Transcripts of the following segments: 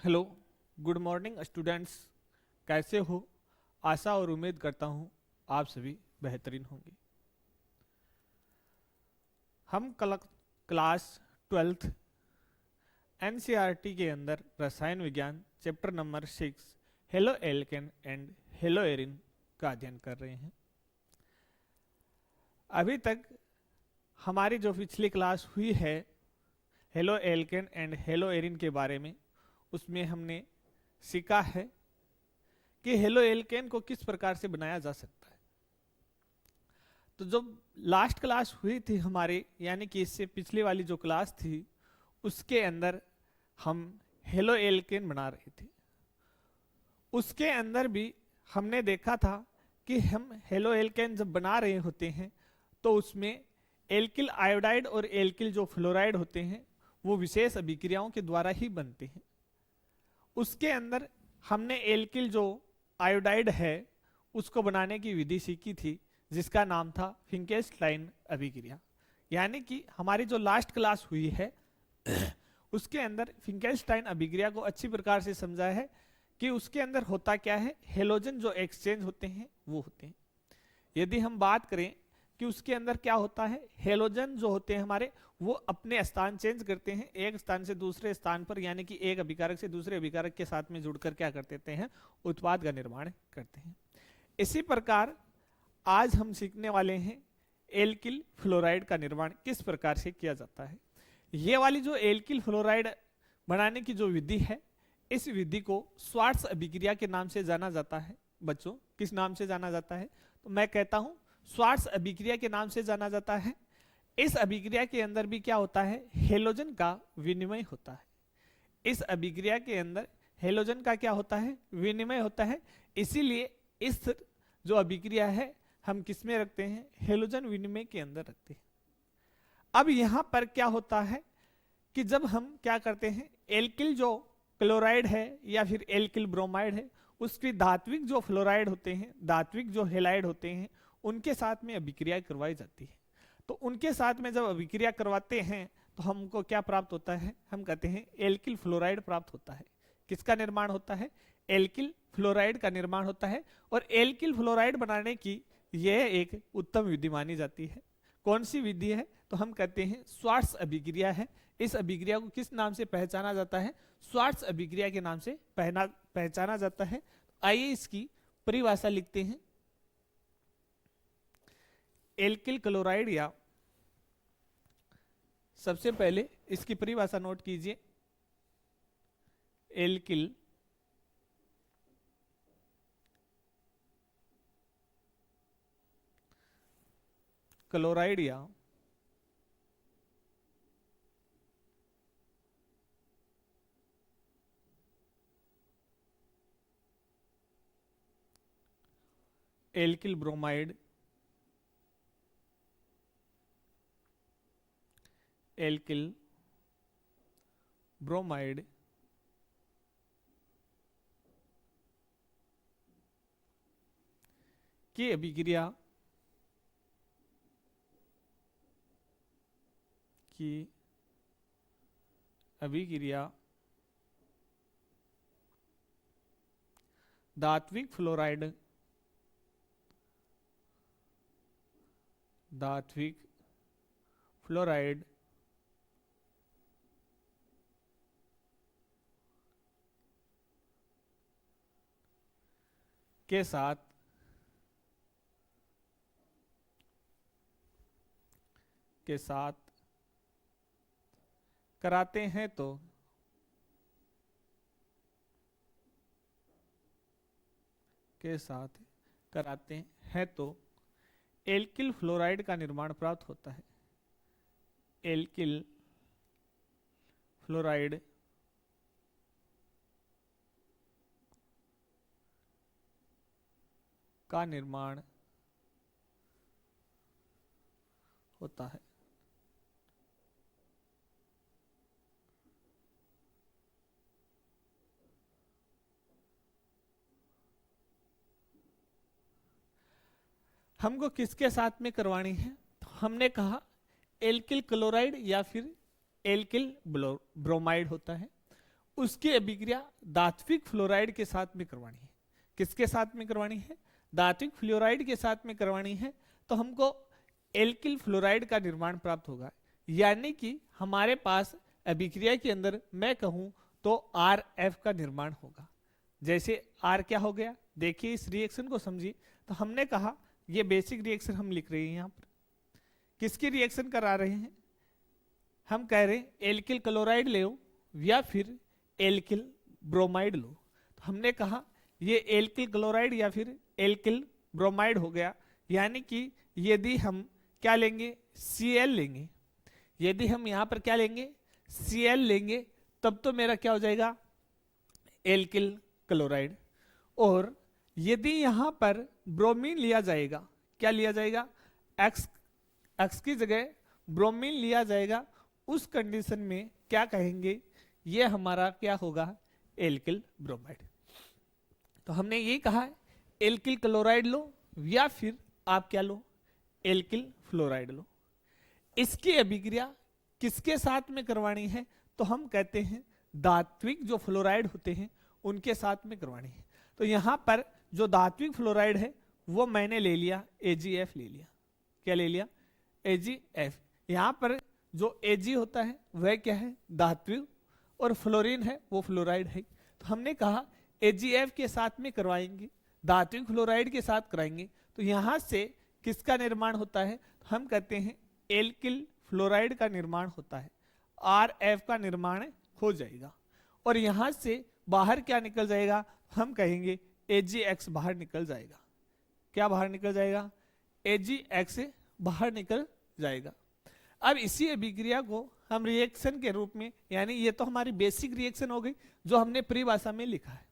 Hello, good morning students. कैसे हो? आशा और उम्मीद करता हूँ आप सभी बेहतरीन होंगे। हम क्लास 12th एनसीईआरटी के अंदर रसायन विज्ञान chapter number 6 halo alkane and hello Erin का अध्ययन कर रहे हैं। अभी तक हमारी जो पिछली क्लास हुई है halo alkane and hello Erin के बारे में, उसमें हमने सीखा है कि हेलो एल्केन को किस प्रकार से बनाया जा सकता है। तो जो लास्ट क्लास हुई थी हमारी, यानी कि इससे पिछली वाली जो क्लास थी, उसके अंदर हम हेलो एल्केन बना रहे थे। उसके अंदर भी हमने देखा था कि हम हेलो एल्केन जब बना रहे होते हैं तो उसमें एल्किल आयोडाइड और एल्किल जो फ्लोराइड होते हैं वो विशेष अभिक्रियाओं के द्वारा ही बनते हैं। उसके अंदर हमने एल्किल जो आयोडाइड है उसको बनाने की विधि सीखी थी, जिसका नाम था फिंकेल्स्टाइन अभिक्रिया। यानी कि हमारी जो लास्ट क्लास हुई है उसके अंदर फिंकेल्स्टाइन अभिक्रिया को अच्छी प्रकार से समझा है कि उसके अंदर होता क्या है। हेलोजन जो एक्सचेंज होते हैं वो होते हैं। यदि हम बात करें कि उसके अंदर क्या होता है, हेलोजन जो होते हैं हमारे, वो अपने स्थान चेंज करते हैं एक स्थान से दूसरे स्थान पर, यानी कि एक अभिकारक से दूसरे अभिकारक के साथ में जुड़कर क्या कर देते हैं, उत्पाद का निर्माण करते हैं। इसी प्रकार आज हम सीखने वाले हैं एल्किल फ्लोराइड का निर्माण किस प्रकार से किया जाता है। ये वाली जो एल्किल फ्लोराइड बनाने की जो विधि है, इस विधि को स्वार्ट्स अभिक्रिया के नाम से जाना जाता है। बच्चों, किस नाम से जाना जाता है? तो मैं कहता हूं स्वार्ट्स अभिक्रिया के नाम से जाना जाता है। इस अभिक्रिया के अंदर भी क्या होता है, हेलोजन का विनिमय होता है। इस अभिक्रिया के अंदर हेलोजन का क्या होता है, विनिमय होता है। इसीलिए इस जो अभिक्रिया है हम किस में रखते हैं, हेलोजन विनिमय के अंदर रखते हैं। अब यहां पर क्या होता है कि जब हम क्या करते हैं, एल्किल जो क्लोराइड है या फिर एल्किल ब्रोमाइड है, उसकी धात्विक जो फ्लोराइड होते हैं, धात्विक जो हेलाइड होते हैं, उनके साथ में अभिक्रिया करवाई जाती है। तो उनके साथ में जब अभिक्रिया करवाते हैं तो हमको क्या प्राप्त होता है, हम कहते हैं एल्किल फ्लोराइड प्राप्त होता है। किसका निर्माण होता है? एल्किल फ्लोराइड का निर्माण होता है। और एल्किल फ्लोराइड बनाने की यह एक उत्तम विधि मानी जाती है। कौन सी विधि है? तो हम कहते हैं स्वार्ट्स अभिक्रिया है। इस अभिक्रिया को किस नाम से पहचाना जाता है? स्वार्ट्स अभिक्रिया के नाम से पहचाना जाता है। आइए इसकी परिभाषा लिखते हैं। एल्किल क्लोराइड, या सबसे पहले इसकी परिभाषा नोट कीजिए। एल्किल क्लोराइड या एल्किल ब्रोमाइड, एल्किल ब्रोमाइड की अभिक्रिया धात्विक फ्लोराइड के साथ कराते हैं तो एल्किल फ्लोराइड का निर्माण प्राप्त होता है। एल्किल फ्लोराइड का निर्माण होता है। हमको किसके साथ में करवानी है? तो हमने कहा एल्किल क्लोराइड या फिर एल्किल ब्रोमाइड होता है, उसकी अभिक्रिया धात्विक फ्लोराइड के साथ में करवानी है। किसके साथ में करवानी है? धात्विक फ्लोराइड के साथ में करवानी है। तो हमको एल्किल फ्लोराइड का निर्माण प्राप्त होगा, यानी कि हमारे पास अभिक्रिया के अंदर मैं कहूं तो RF का निर्माण होगा। जैसे R क्या हो गया, देखिए इस रिएक्शन को समझिए। तो हमने कहा ये बेसिक रिएक्शन हम लिख रहे हैं, यहाँ पर किसकी रिएक्शन करा रहे हैं? हम कह रहे हैं एल्किल क्लोराइड ले या फिर एल्किल ब्रोमाइड लो। तो हमने कहा ये एल्किल क्लोराइड या फिर एल्किल ब्रोमाइड हो गया, यानी कि यदि हम क्या लेंगे, Cl लेंगे। यदि हम यहाँ पर क्या लेंगे, Cl लेंगे, तब तो मेरा क्या हो जाएगा, एल्किल क्लोराइड। और यदि यहाँ पर ब्रोमीन लिया जाएगा, क्या लिया जाएगा, X की जगह ब्रोमीन लिया जाएगा, उस कंडीशन में क्या कहेंगे, ये हमारा क्या होगा, एल्किल ब्रोमाइड। तो हमने ये कहा है एल्किल क्लोराइड लो या फिर आप क्या लो, एल्किल फ्लोराइड लो। इसकी अभिक्रिया किसके साथ में करवानी है? तो हम कहते हैं धात्विक जो फ्लोराइड होते हैं उनके साथ में करवानी है। तो यहाँ पर जो धात्विक फ्लोराइड है वो मैंने ले लिया AgF ले लिया। क्या ले लिया, AgF। यहाँ पर जो Ag होता है वह क्या है, धात्विक, और फ्लोरीन है वो फ्लोराइड है। तो हमने कहा AgF के साथ में करवाएंगे, धात्विक फ्लोराइड के साथ कराएंगे। तो यहाँ से किसका निर्माण होता है? तो हम कहते हैं एल्किल फ्लोराइड का निर्माण होता है, RF का निर्माण हो जाएगा। और यहाँ से बाहर क्या निकल जाएगा, हम कहेंगे AgX बाहर निकल जाएगा। क्या बाहर निकल जाएगा, AgX बाहर निकल जाएगा। अब इसी अभिक्रिया को हम रिएक्शन के रूप में, यानी ये तो हमारी बेसिक रिएक्शन हो गई जो हमने परिभाषा में लिखा है।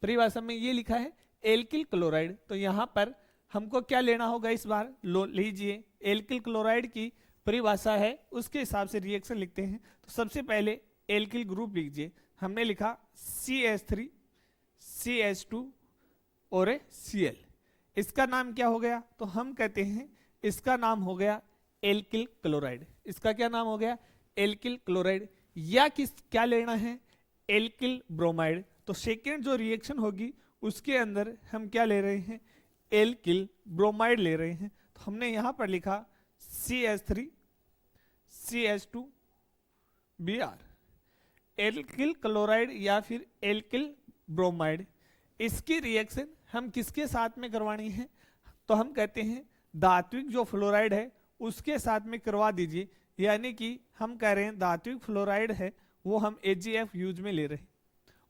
परिभाषा में ये लिखा है एल्किल क्लोराइड। तो यहाँ पर हमको क्या लेना होगा, इस बार लीजिए एल्किल क्लोराइड की परिभाषा है, उसके हिसाब से रिएक्शन लिखते हैं। तो सबसे पहले एल्किल ग्रुप लीजिए, हमने लिखा CH3 CH2 और Cl। इसका नाम क्या हो गया, तो हम कहते हैं इसका नाम हो गया एल्किल क्लोराइड। इसका क्या नाम हो गया, एल्किल क्लोराइड। या क्या लेना है, एल्किल ब्रोमाइड। तो सेकेंड जो रिएक्शन होगी उसके अंदर हम क्या ले रहे हैं, एल्किल ब्रोमाइड ले रहे हैं। तो हमने यहां पर लिखा CH3 CH2 Br, alkyl chloride या फिर एल्किल ब्रोमाइड। इसकी रिएक्शन हम किसके साथ में करवानी है, तो हम कहते हैं धात्विक जो फ्लोराइड है उसके साथ में करवा दीजिए। यानी कि हम कह रहे हैं धात्विक फ्लोराइड है वो हम AgF यूज में ले रहे हैं,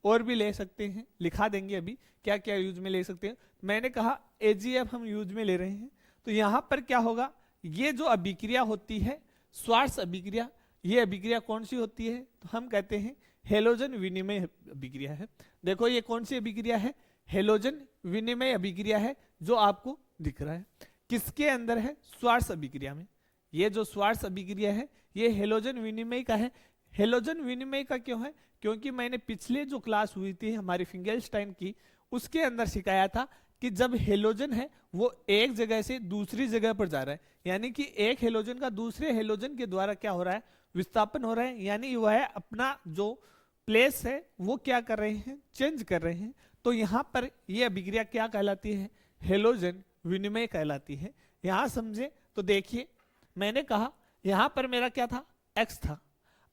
और भी ले सकते हैं, लिखा देंगे अभी क्या क्या यूज में ले सकते हैं। मैंने कहा AgF हम यूज में ले रहे हैं। तो यहाँ पर क्या होगा, ये जो अभिक्रिया होती है स्वार्स अभिक्रिया, ये अभिक्रिया कौन सी होती है, तो हम कहते हैं हेलोजन विनिमय अभिक्रिया है। देखो ये कौन सी अभिक्रिया है, हेलोजन विनिमय अभिक्रिया है, जो आपको दिख रहा है। किसके अंदर है, स्वार्स अभिक्रिया में। ये जो स्वार्स अभिक्रिया है ये हेलोजन विनिमय का है। हेलोजन विनिमय का क्यों है, क्योंकि मैंने पिछले जो क्लास हुई थी हमारी फिंगेल्स्टाइन की, उसके अंदर सिखाया था कि जब हेलोजन है वो एक जगह से दूसरी जगह पर जा रहा है, यानी कि एक हेलोजन का दूसरे हेलोजन के द्वारा क्या हो रहा है, विस्थापन हो रहा है, यानी वह अपना जो प्लेस है वो क्या कर रहे हैं, चेंज कर रहे हैं। तो यहाँ पर यह अभिक्रिया क्या कहलाती है, हेलोजन विनिमय कहलाती है। यहां समझे तो देखिए मैंने कहा यहां पर मेरा क्या था, X था।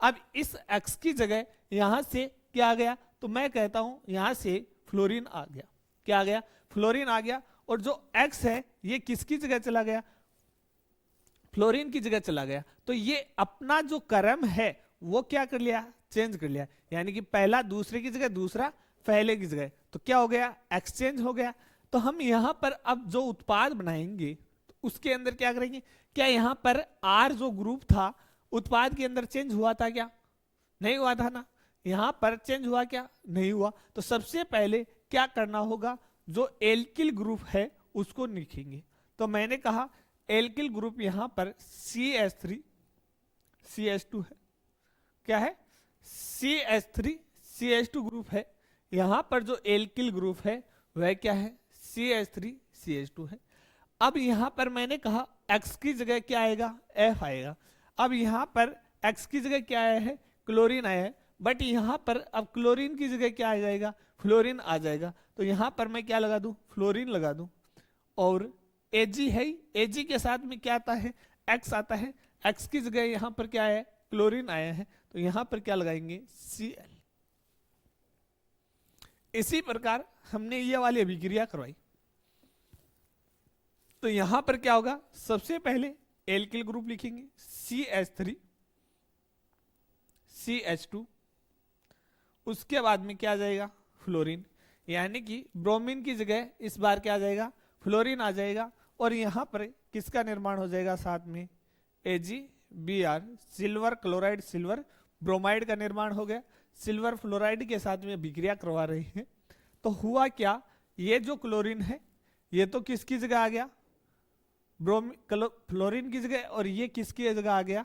अब इस X की जगह यहां से क्या आ गया, तो मैं कहता हूं यहां से फ्लोरीन आ गया। क्या आ गया, फ्लोरीन आ गया। और जो X है ये किसकी जगह चला गया, फ्लोरीन की जगह चला गया। तो ये अपना जो क्रम है वो क्या कर लिया, चेंज कर लिया। यानी कि पहला दूसरे की जगह, दूसरा पहले की जगह। तो क्या हो गया, एक्सचेंज हो गया। तो हम यहां पर अब जो उत्पाद बनाएंगे तो उसके अंदर क्या करेंगे, क्या यहां पर R जो ग्रुप था उत्पाद के अंदर चेंज हुआ था क्या, नहीं हुआ था ना। यहां पर चेंज हुआ क्या, नहीं हुआ। तो सबसे पहले क्या करना होगा, जो एल्किल ग्रुप है उसको लिखेंगे। तो मैंने कहा एल्किल ग्रुप यहां पर CH3 CH2 है। क्या है, CH3 CH2 ग्रुप है। यहां पर जो एल्किल ग्रुप है वह क्या है, CH3 CH2 है। अब यहां पर मैंने कहा X की जगह क्या आएगा, F आएगा। अब यहां पर X की जगह क्या आया है, क्लोरीन आया है। बट यहाँ पर अब क्लोरीन की जगह क्या आ जाएगा, फ्लोरीन आ जाएगा। तो यहाँ पर मैं क्या लगा दूं, फ्लोरीन लगा दूं। और Ag है, Ag के साथ में क्या आता है, X आता है, X की जगह यहाँ पर क्या है, क्लोरीन आया है, तो यहाँ पर क्या लगाएंगे, Cl। इसी प्रकार हमने ये वाली अभिक्रिया करवाई। तो यहां पर क्या होगा, सबसे पहले एल्किल ग्रुप लिखेंगे CH3 CH2, उसके बाद में क्या आ जाएगा, फ्लोरीन, यानी कि ब्रोमीन की जगह इस बार क्या आ जाएगा, फ्लोरीन आ जाएगा। और यहां पर किसका निर्माण हो जाएगा, साथ में AgBr, silver chloride silver bromide का निर्माण हो गया। सिल्वर फ्लोराइड के साथ में अभिक्रिया करवा रहे हैं। तो हुआ क्या, ये जो क्लोरीन है ये तो किसकी जगह आ गया, फ्लोरीन की जगह, और ये किसकी जगह आ गया,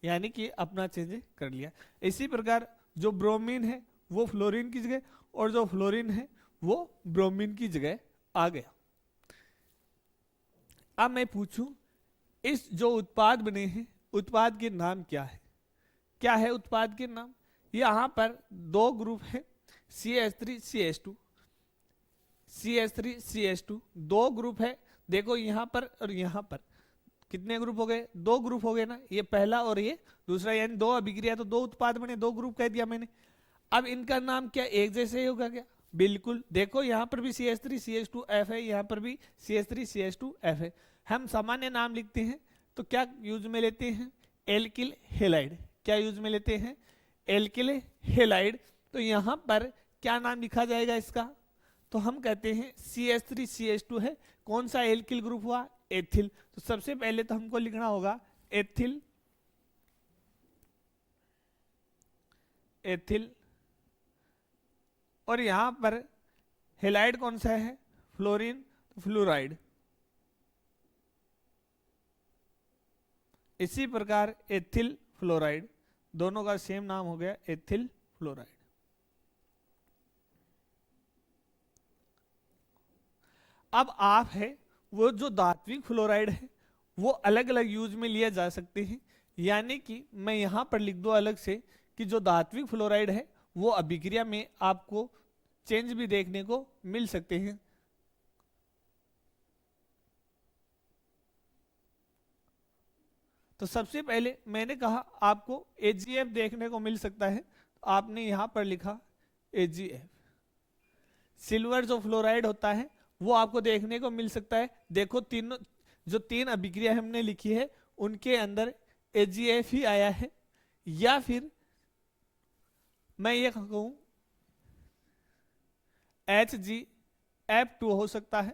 यानी कि अपना चेंज कर लिया। इसी प्रकार जो ब्रोमीन है वो फ्लोरीन की जगह, और जो फ्लोरीन है वो ब्रोमीन की जगह आ गया। अब मैं पूछूं, इस जो उत्पाद बने हैं उत्पाद के नाम क्या है, क्या है उत्पाद के नाम। यहां पर दो ग्रुप है CH3 CH2, CH3 CH2 दो ग्रुप है। देखो यहां पर और यहां पर कितने ग्रुप हो गए, दो ग्रुप हो गए ना, ये पहला और ये दूसरा, यानी दो अभिक्रिया, तो दो उत्पाद बने, दो ग्रुप कह दिया मैंने। अब इनका नाम क्या एक जैसे ही होगा क्या, बिल्कुल। देखो यहाँ पर भी CH3 CH2F है, यहाँ पर भी CH3 CH2F है। हम सामान्य नाम लिखते हैं तो क्या यूज में लेते हैं, एल्किल हेलाइड। क्या यूज में लेते हैं, एल्किल हेलाइड। तो यहाँ पर क्या नाम लिखा जाएगा इसका, तो हम कहते हैं CH3 CH2 है, कौन सा एल्किल ग्रुप हुआ, एथिल। तो सबसे पहले तो हमको लिखना होगा एथिल, एथिल, और यहां पर हेलाइड कौन सा है, फ्लोरीन, तो फ्लोराइड। इसी प्रकार एथिल फ्लोराइड, दोनों का सेम नाम हो गया एथिल फ्लोराइड। अब आप है वो जो धात्विक फ्लोराइड है वो अलग अलग यूज में लिया जा सकते हैं, यानी कि मैं यहां पर लिख दूं अलग से कि जो धात्विक फ्लोराइड है वो अभिक्रिया में आपको चेंज भी देखने को मिल सकते हैं। तो सबसे पहले मैंने कहा आपको AgF देखने को मिल सकता है, तो आपने यहां पर लिखा AgF। सिल्वर जो फ्लोराइड होता है वो आपको देखने को मिल सकता है। देखो तीनों जो तीन अभिक्रिया हमने लिखी है उनके अंदर AgF ही आया है, या फिर मैं ये कहूं HgF2 हो सकता है,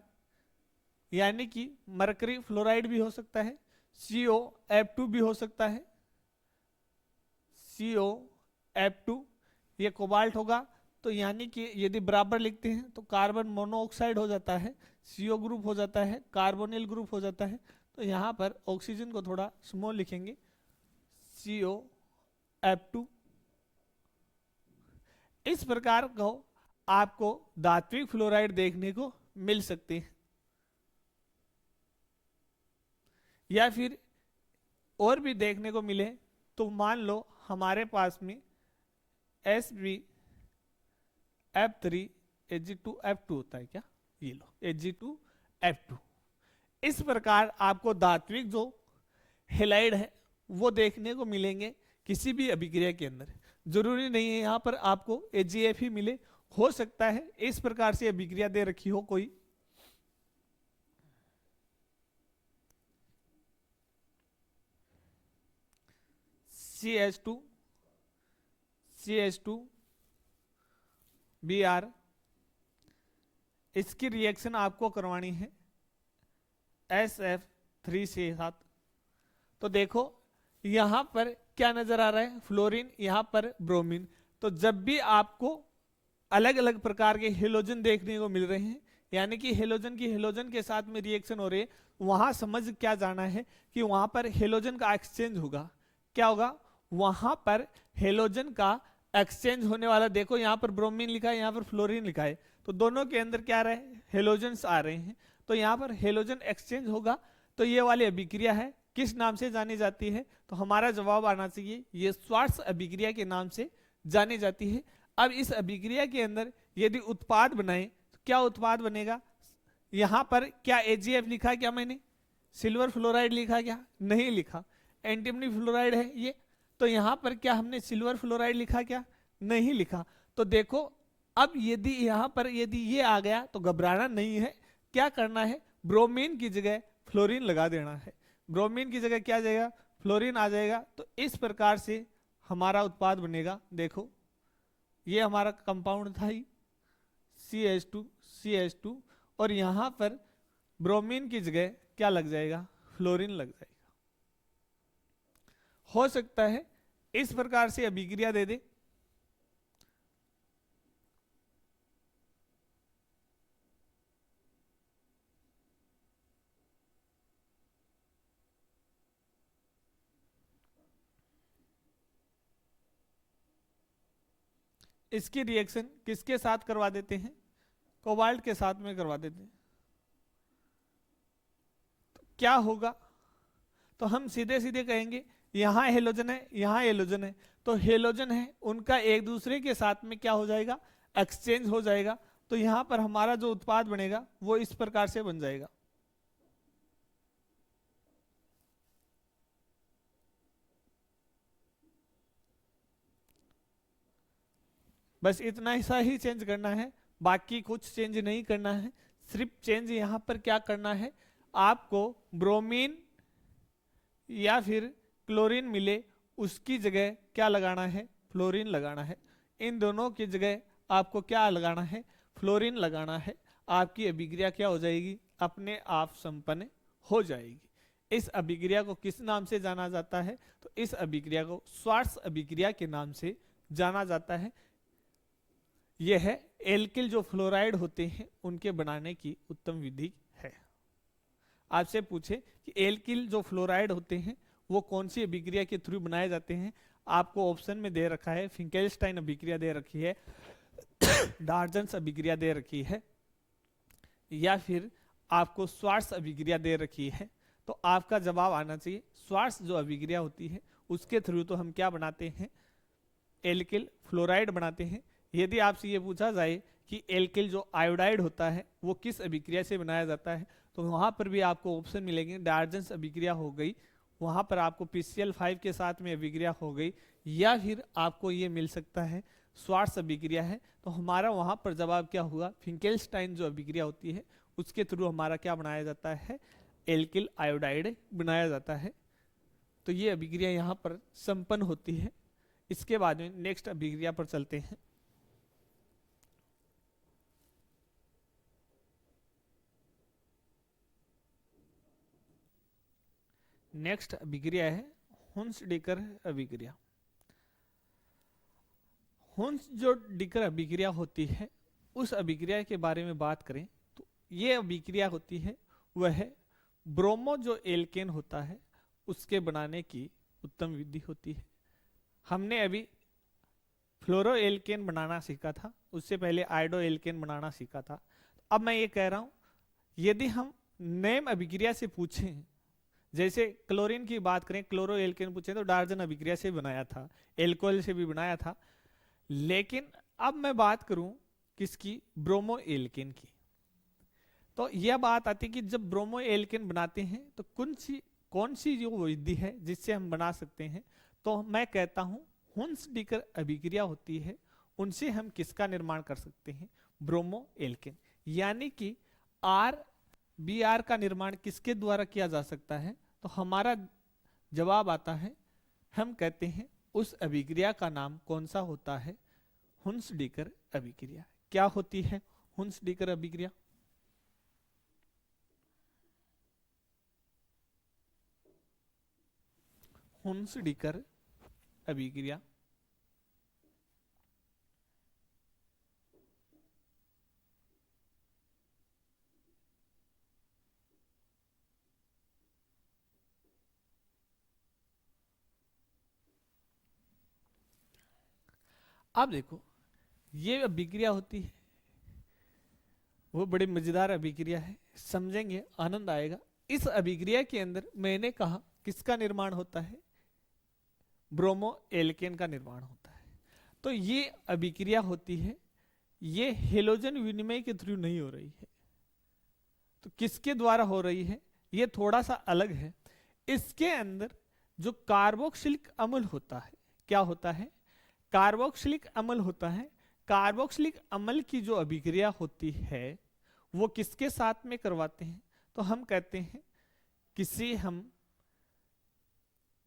यानी कि मरकरी फ्लोराइड भी हो सकता है, COF2 भी हो सकता है, COF2 ये कोबाल्ट होगा। तो यानी कि यदि बराबर लिखते हैं तो कार्बन मोनोऑक्साइड हो जाता है, CO ग्रुप हो जाता है, कार्बोनिल ग्रुप हो जाता है। तो यहाँ पर ऑक्सीजन को थोड़ा स्मॉल लिखेंगे, COF2। इस प्रकार को आपको धात्विक फ्लोराइड देखने को मिल सकते हैं, या फिर और भी देखने को मिले तो मान लो हमारे पास में SbF3 Ag2F2 होता है क्या, ये लो Ag2F2। इस प्रकार आपको धात्विक जो हेलाइड है वो देखने को मिलेंगे किसी भी अभिक्रिया के अंदर। जरूरी नहीं है यहाँ पर आपको AgF ही मिले, हो सकता है इस प्रकार से अभिक्रिया दे रखी हो कोई, CH2 CH2Br, इसकी रिएक्शन आपको करवानी है SF3 से साथ। तो देखो यहां पर क्या नजर आ रहा है, फ्लोरीन, यहां पर ब्रोमीन। तो जब भी आपको अलग अलग प्रकार के हेलोजन देखने को मिल रहे हैं, यानी कि हेलोजन की हेलोजन के साथ में रिएक्शन हो रही है, वहां समझ क्या जाना है कि वहां पर हेलोजन का एक्सचेंज होगा। क्या होगा, वहां पर हेलोजन का एक्सचेंज होने वाला। देखो यहां पर ब्रोमीन लिखा है, यहां पर फ्लोरीन लिखा है, तो दोनों के अंदर क्या रहे, हेलोजन्स आ रहे हैं। तो यहां पर हेलोजन एक्सचेंज होगा। तो ये वाली अभिक्रिया है किस नाम से जानी जाती है, तो हमारा जवाब आना चाहिए ये स्वार्ट्ज अभिक्रिया के नाम से जानी जाती है। अब इस अभिक्रिया के अंदर यदि उत्पाद बनाए तो क्या उत्पाद बनेगा? यहां पर क्या AgF लिखा? क्या मैंने सिल्वर फ्लोराइड लिखा? क्या नहीं लिखा, एंटीमनी फ्लोराइड है ये। तो यहां पर क्या हमने सिल्वर फ्लोराइड लिखा? क्या नहीं लिखा। तो देखो अब यदि यहां पर यदि ये आ गया तो घबराना नहीं है, क्या करना है, ब्रोमीन की जगह फ्लोरीन लगा देना है। ब्रोमीन की जगह क्या आ जाएगा? फ्लोरीन आ जाएगा। तो इस प्रकार से हमारा उत्पाद बनेगा। देखो ये हमारा कंपाउंड था ही CH2 और यहां पर ब्रोमीन की जगह क्या लग जाएगा? फ्लोरीन लग जाएगा। हो सकता है इस प्रकार से अभिक्रिया दे दे। इसकी रिएक्शन किसके साथ करवा देते हैं? कोबाल्ट के साथ में करवा देते हैं। तो क्या होगा? तो हम सीधे सीधे कहेंगे यहां हेलोजन है, यहां हेलोजन है, तो हेलोजन है उनका एक दूसरे के साथ में क्या हो जाएगा? एक्सचेंज हो जाएगा। तो यहां पर हमारा जो उत्पाद बनेगा वो इस प्रकार से बन जाएगा। बस इतना सा ही चेंज करना है, बाकी कुछ चेंज नहीं करना है। सिर्फ चेंज यहां पर क्या करना है, आपको ब्रोमीन या फिर क्लोरीन मिले उसकी जगह क्या लगाना है? फ्लोरीन लगाना है। इन दोनों की जगह आपको क्या लगाना है? फ्लोरीन लगाना है। आपकी अभिक्रिया क्या हो जाएगी? अपने आप संपन्न हो जाएगी। इस अभिक्रिया को किस नाम से जाना जाता है? तो इस अभिक्रिया को श्वार्ट्ज अभिक्रिया के नाम से जाना जाता है। यह है एल्किल जो फ्लोराइड होते हैं उनके बनाने की उत्तम विधि है। आपसे पूछे कि एल्किल जो फ्लोराइड होते हैं वो कौन सी अभिक्रिया के थ्रू बनाए जाते हैं, आपको ऑप्शन में दे रखा है फिंकेल्स्टाइन अभिक्रिया दे रखी है, डार्जन्स अभिक्रिया दे रखी है, या फिर आपको श्वार्ट्ज अभिक्रिया दे रखी है। तो आपका जवाब आना चाहिए श्वार्ट्ज जो अभिक्रिया होती है उसके थ्रू तो हम क्या बनाते हैं? एल्किल फ्लोराइड बनाते हैं। यदि आपसे ये पूछा जाए कि एल्किल जो आयोडाइड होता है वो किस अभिक्रिया से बनाया जाता है, तो वहां पर भी आपको ऑप्शन मिलेंगे। डार्जन्स अभिक्रिया हो गई, वहां पर आपको PCl5 के साथ में अभिक्रिया हो गई, या फिर आपको ये मिल सकता है श्वार्ट्ज अभिक्रिया है। तो हमारा वहां पर जवाब क्या हुआ? फिंकेल्स्टाइन जो अभिक्रिया होती है उसके थ्रू हमारा क्या बनाया जाता है? एल्किल आयोडाइड बनाया जाता है। तो ये अभिक्रिया यहाँ पर संपन्न होती है। इसके बाद में नेक्स्ट अभिक्रिया पर चलते हैं। नेक्स्ट अभिक्रिया है हुन्स-डिकर अभिक्रिया। हुन्स जो डिकर अभिक्रिया होती है उस अभिक्रिया के बारे में बात करें तो ये अभिक्रिया होती है वह है ब्रोमो जो एल्केन होता है उसके बनाने की उत्तम विधि होती है। हमने अभी फ्लोरो एल्केन बनाना सीखा था, उससे पहले आयोडो एल्केन बनाना सीखा था। अब मैं ये कह रहा हूं यदि हम नेम अभिक्रिया से पूछें, जैसे क्लोरीन की बात करें, क्लोरो एल्केन पूछे तो डार्जन अभिक्रिया से बनाया था, एल्कोहल से भी बनाया था। लेकिन अब मैं बात करूं किसकी? ब्रोमो एल्केन की। तो यह बात आती है कि जब ब्रोमो एल्केन बनाते हैं तो कौन सी जो विधि है जिससे हम बना सकते हैं? तो मैं कहता हूं हुन्स-डिकर अभिक्रिया होती है, उनसे हम किसका निर्माण कर सकते हैं? Bromo alkane. यानी कि RBr का निर्माण किसके द्वारा किया जा सकता है? तो हमारा जवाब आता है, हम कहते हैं उस अभिक्रिया का नाम कौन सा होता है? हुन्स-डिकर अभिक्रिया। क्या होती है हुन्स-डिकर अभिक्रिया? हुन्स-डिकर अभिक्रिया अब देखो ये अभिक्रिया होती है वो बड़ी मजेदार अभिक्रिया है, समझेंगे आनंद आएगा। इस अभिक्रिया के अंदर मैंने कहा किसका निर्माण होता है? ब्रोमो एल्केन का निर्माण होता है। तो ये अभिक्रिया होती है, ये हेलोजन विनिमय के थ्रू नहीं हो रही है। तो किसके द्वारा हो रही है, ये थोड़ा सा अलग है। इसके अंदर जो कार्बोक्सिलिक अम्ल होता है, क्या होता है, कार्बोक्सिलिक अम्ल होता है। कार्बोक्सिलिक अम्ल की जो अभिक्रिया होती है वो किसके साथ में करवाते हैं, तो हम कहते हैं किसी हम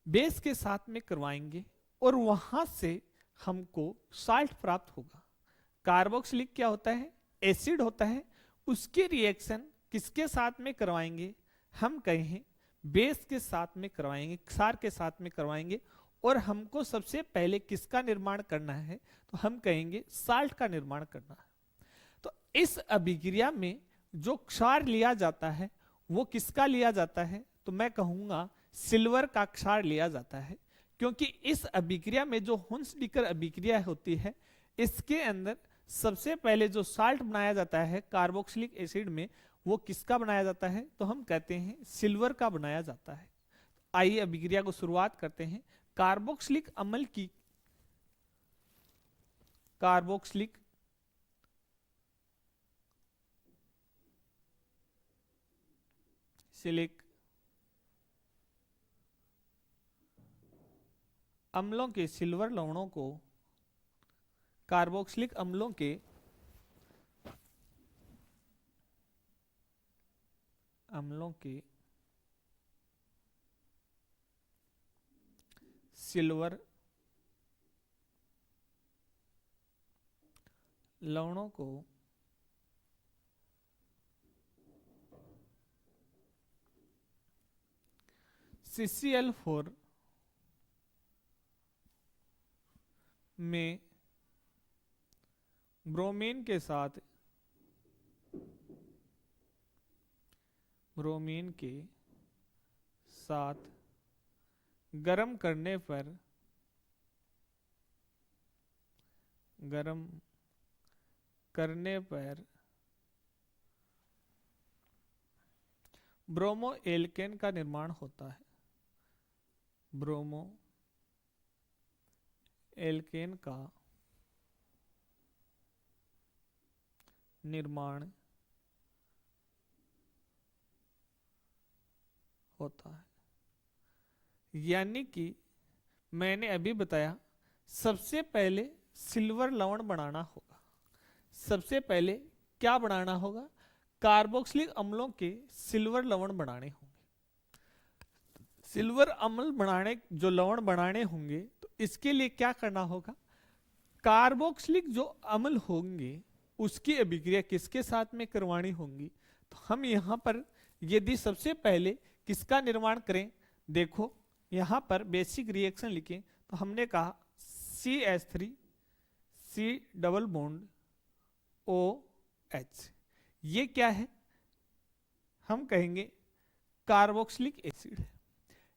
बेस के साथ में करवाएंगे और वहां से हमको साल्ट प्राप्त होगा। कार्बोक्सिलिक क्या होता है, एसिड होता है, उसके रिएक्शन किसके साथ में करवाएंगे, हम कहें बेस के साथ में करवाएंगे, क्षार के साथ में करवाएंगे। और हमको सबसे पहले किसका निर्माण करना है, तो हम कहेंगे साल्ट का निर्माण करना है। तो इस अभिक्रिया में जो क्षार लिया जाता है वो किसका लिया जाता है, तो मैं कहूंगा सिल्वर का क्षार लिया जाता है। क्योंकि इस अभिक्रिया में जो हुंसडीकर अभिक्रिया होती है, इसके अंदर सबसे पहले जो साल्ट बनाया जाता है कार्बोक्सिलिक एसिड में, वो किसका बनाया जाता है, तो हम कहते हैं सिल्वर का बनाया जाता है। आइए अभिक्रिया को शुरुआत करते हैं। कार्बोक्सिलिक अम्ल की कार्बोक्सिलिक सिलिक अम्लों के सिल्वर लवणों को कार्बोक्सिलिक अम्लों के सिल्वर लवणों को CCl4 में ब्रोमीन के साथ गर्म करने पर ब्रोमो एल्केन का निर्माण होता है। ब्रोमो एल्केन का निर्माण होता है। यानी कि मैंने अभी बताया, सबसे पहले सिल्वर लवण बनाना होगा। सबसे पहले क्या बनाना होगा, कार्बोक्सिलिक अम्लों के सिल्वर लवण बनाने होंगे। सिल्वर अम्ल बनाने, जो लवण बनाने होंगे, तो इसके लिए क्या करना होगा, कार्बोक्सिलिक जो अम्ल होंगे उसकी अभिक्रिया किसके साथ में करवानी होंगी। तो हम यहाँ पर यदि सबसे पहले किसका निर्माण करें, देखो यहाँ पर बेसिक रिएक्शन लिखें तो हमने कहा CH3 C double bond OH, ये क्या है, हम कहेंगे कार्बोक्सिलिक एसिड है।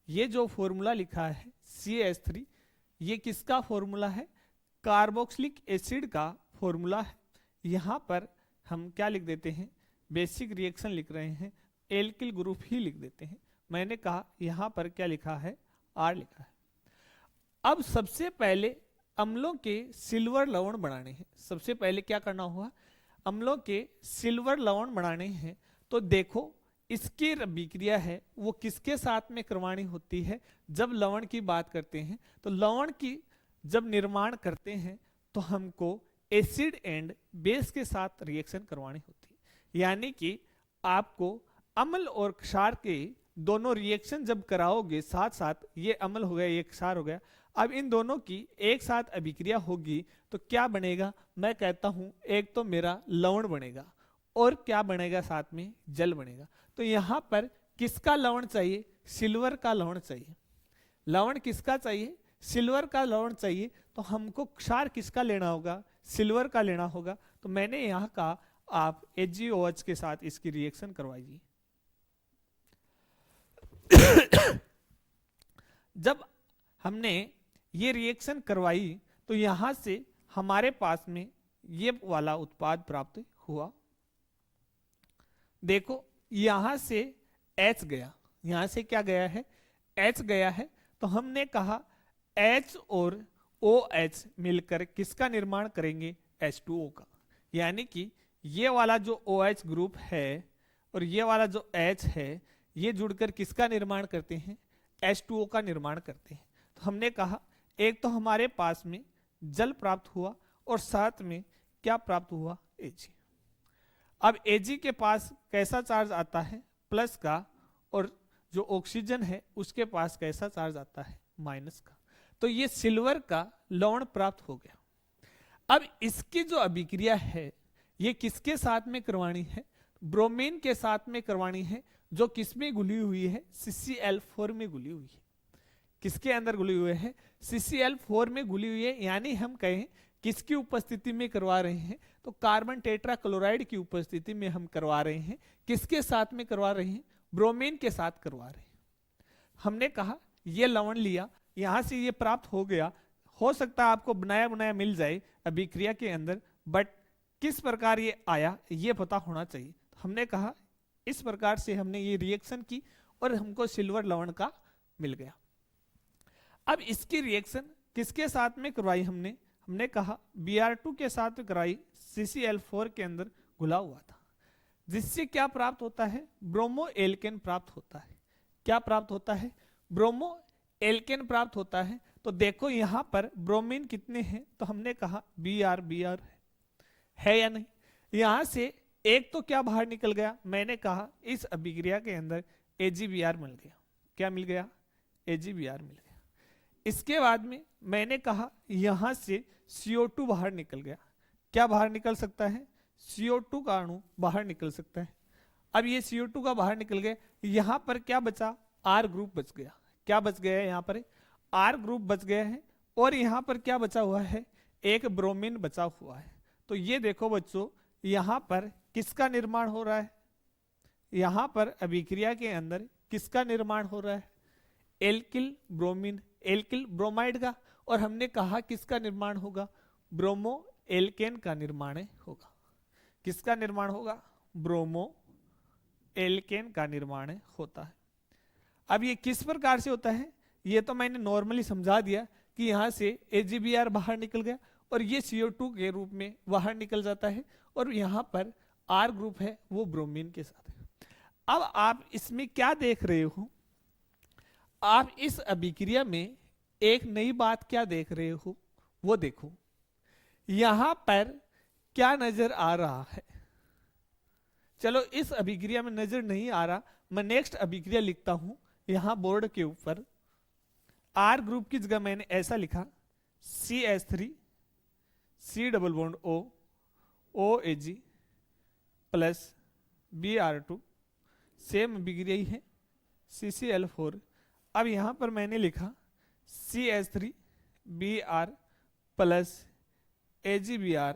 ये जो फॉर्मूला लिखा है CH3, ये किसका फॉर्मूला है, कार्बोक्सिलिक एसिड का फॉर्मूला है। यहाँ पर हम क्या लिख देते हैं, बेसिक रिएक्शन लिख रहे हैं, एल्किल ग्रुप ही लिख देते हैं। मैंने कहा यहाँ पर क्या लिखा है, R लिखा है। अब सबसे पहले अम्लों के सिल्वर लवण बनाने हैं। सबसे पहले क्या करना होगा, अम्लों के सिल्वर लवण बनाने हैं। तो देखो इसकी अभिक्रिया है वो किसके साथ में करवानी होती है, जब लवण की बात करते हैं तो लवण की जब निर्माण करते हैं तो हमको एसिड एंड बेस के साथ रिएक्शन करवानी होती है। यानी कि आपको अम्ल और क्षार के दोनों रिएक्शन जब कराओगे साथ साथ, ये अम्ल हो गया ये क्षार हो गया, अब इन दोनों की एक साथ अभिक्रिया होगी तो क्या बनेगा, मैं कहता हूं एक तो मेरा लवण बनेगा और क्या बनेगा साथ में, जल बनेगा। तो यहां पर किसका लवण चाहिए, सिल्वर का लवण चाहिए। लवण किसका चाहिए, सिल्वर का लवण चाहिए। तो हमको क्षार किसका लेना होगा, सिल्वर का लेना होगा। तो मैंने यहाँ कहा आप HgOH के साथ इसकी रिएक्शन करवाइए। जब हमने ये रिएक्शन करवाई तो यहां से हमारे पास में ये वाला उत्पाद प्राप्त हुआ। देखो यहां से H गया, यहां से क्या गया है, H गया है। तो हमने कहा H और OH मिलकर किसका निर्माण करेंगे, H2O का। यानी कि ये वाला जो OH ग्रुप है और ये वाला जो H है, ये जुड़कर किसका निर्माण करते हैं, H2O का निर्माण करते हैं। तो हमने कहा एक तो हमारे पास में जल प्राप्त हुआ और साथ में क्या प्राप्त हुआ, Ag। अब Ag के पास कैसा चार्ज आता है, प्लस का, और जो ऑक्सीजन है उसके पास कैसा चार्ज आता है, माइनस का। तो ये सिल्वर का लवण प्राप्त हो गया। अब इसकी जो अभिक्रिया है ये किसके साथ में करवानी है, ब्रोमीन के साथ में करवानी है, जो किसमें घुली हुई है, CCl4 में घुली हुई है। किसके अंदर घुली हुई है, CCl4 में घुली हुई है। यानी हम कहें किसकी उपस्थिति में करवा रहे हैं, तो कार्बन टेट्रा क्लोराइड की उपस्थिति में हम करवा रहे हैं। किसके साथ में करवा रहे हैं, ब्रोमीन के साथ करवा रहे हैं। हमने कहा ये लवण लिया, यहां से ये प्राप्त हो गया। हो सकता है आपको बनाया बनाया मिल जाए अभिक्रिया के अंदर, बट किस प्रकार ये आया ये पता होना चाहिए। हमने कहा इस प्रकार से हमने ये रिएक्शन की और हमको सिल्वर लवण का मिल गया। अब इसकी रिएक्शन किसके साथ में करवाई हमने कहा Br2 के साथ कराई, CCl4 के अंदर घुला हुआ था, जिससे क्या प्राप्त होता है, ब्रोमो एल्केन प्राप्त होता है। क्या प्राप्त होता है, ब्रोमो एल्केन प्राप्त होता है। तो देखो यहां पर ब्रोमीन कितने हैं, तो हमने कहा Br है या नहीं। यहां से एक तो क्या बाहर निकल गया, मैंने कहा इस अभिक्रिया के अंदर AgBr मिल गया। क्या मिल गया, AgBr मिल गया। इसके बाद में मैंने कहा यहां से CO2 बाहर निकल गया। क्या बाहर निकल सकता है, CO2 का अणु बाहर निकल सकता है। अब ये CO2 का बाहर निकल गया, यहां पर क्या बचा, R ग्रुप बच गया। क्या बच गया है, यहाँ पर R ग्रुप बच गया है। और यहां पर क्या बचा हुआ है, एक ब्रोमीन बचा हुआ है। तो ये देखो बच्चों, यहां पर किसका निर्माण हो रहा है, यहां पर अभिक्रिया के अंदर किसका निर्माण हो रहा है, एल्किल ब्रोमीन, एल्किल ब्रोमाइड का। और हमने कहा किसका निर्माण होगा, ब्रोमो एल्केन का निर्माण होगा। किसका निर्माण होगा, ब्रोमो एल्केन का निर्माण होता है। अब ये किस प्रकार से होता है, ये तो मैंने नॉर्मली समझा दिया कि यहां से AgBr बाहर निकल गया और ये CO2 के रूप में बाहर निकल जाता है, और यहां पर R ग्रुप है वो ब्रोमीन के साथ है। अब आप इसमें क्या देख रहे हो, आप इस अभिक्रिया में एक नई बात क्या देख रहे हो, वो देखो यहां पर क्या नजर आ रहा है। चलो इस अभिक्रिया में नजर नहीं आ रहा, मैं नेक्स्ट अभिक्रिया लिखता हूं यहां बोर्ड के ऊपर। R ग्रुप की जगह मैंने ऐसा लिखा, CH3 C double bond O OAg plus Br2, same अभिक्रिया ही है, CCl4। अब यहां पर मैंने लिखा CH3 Br plus AgBr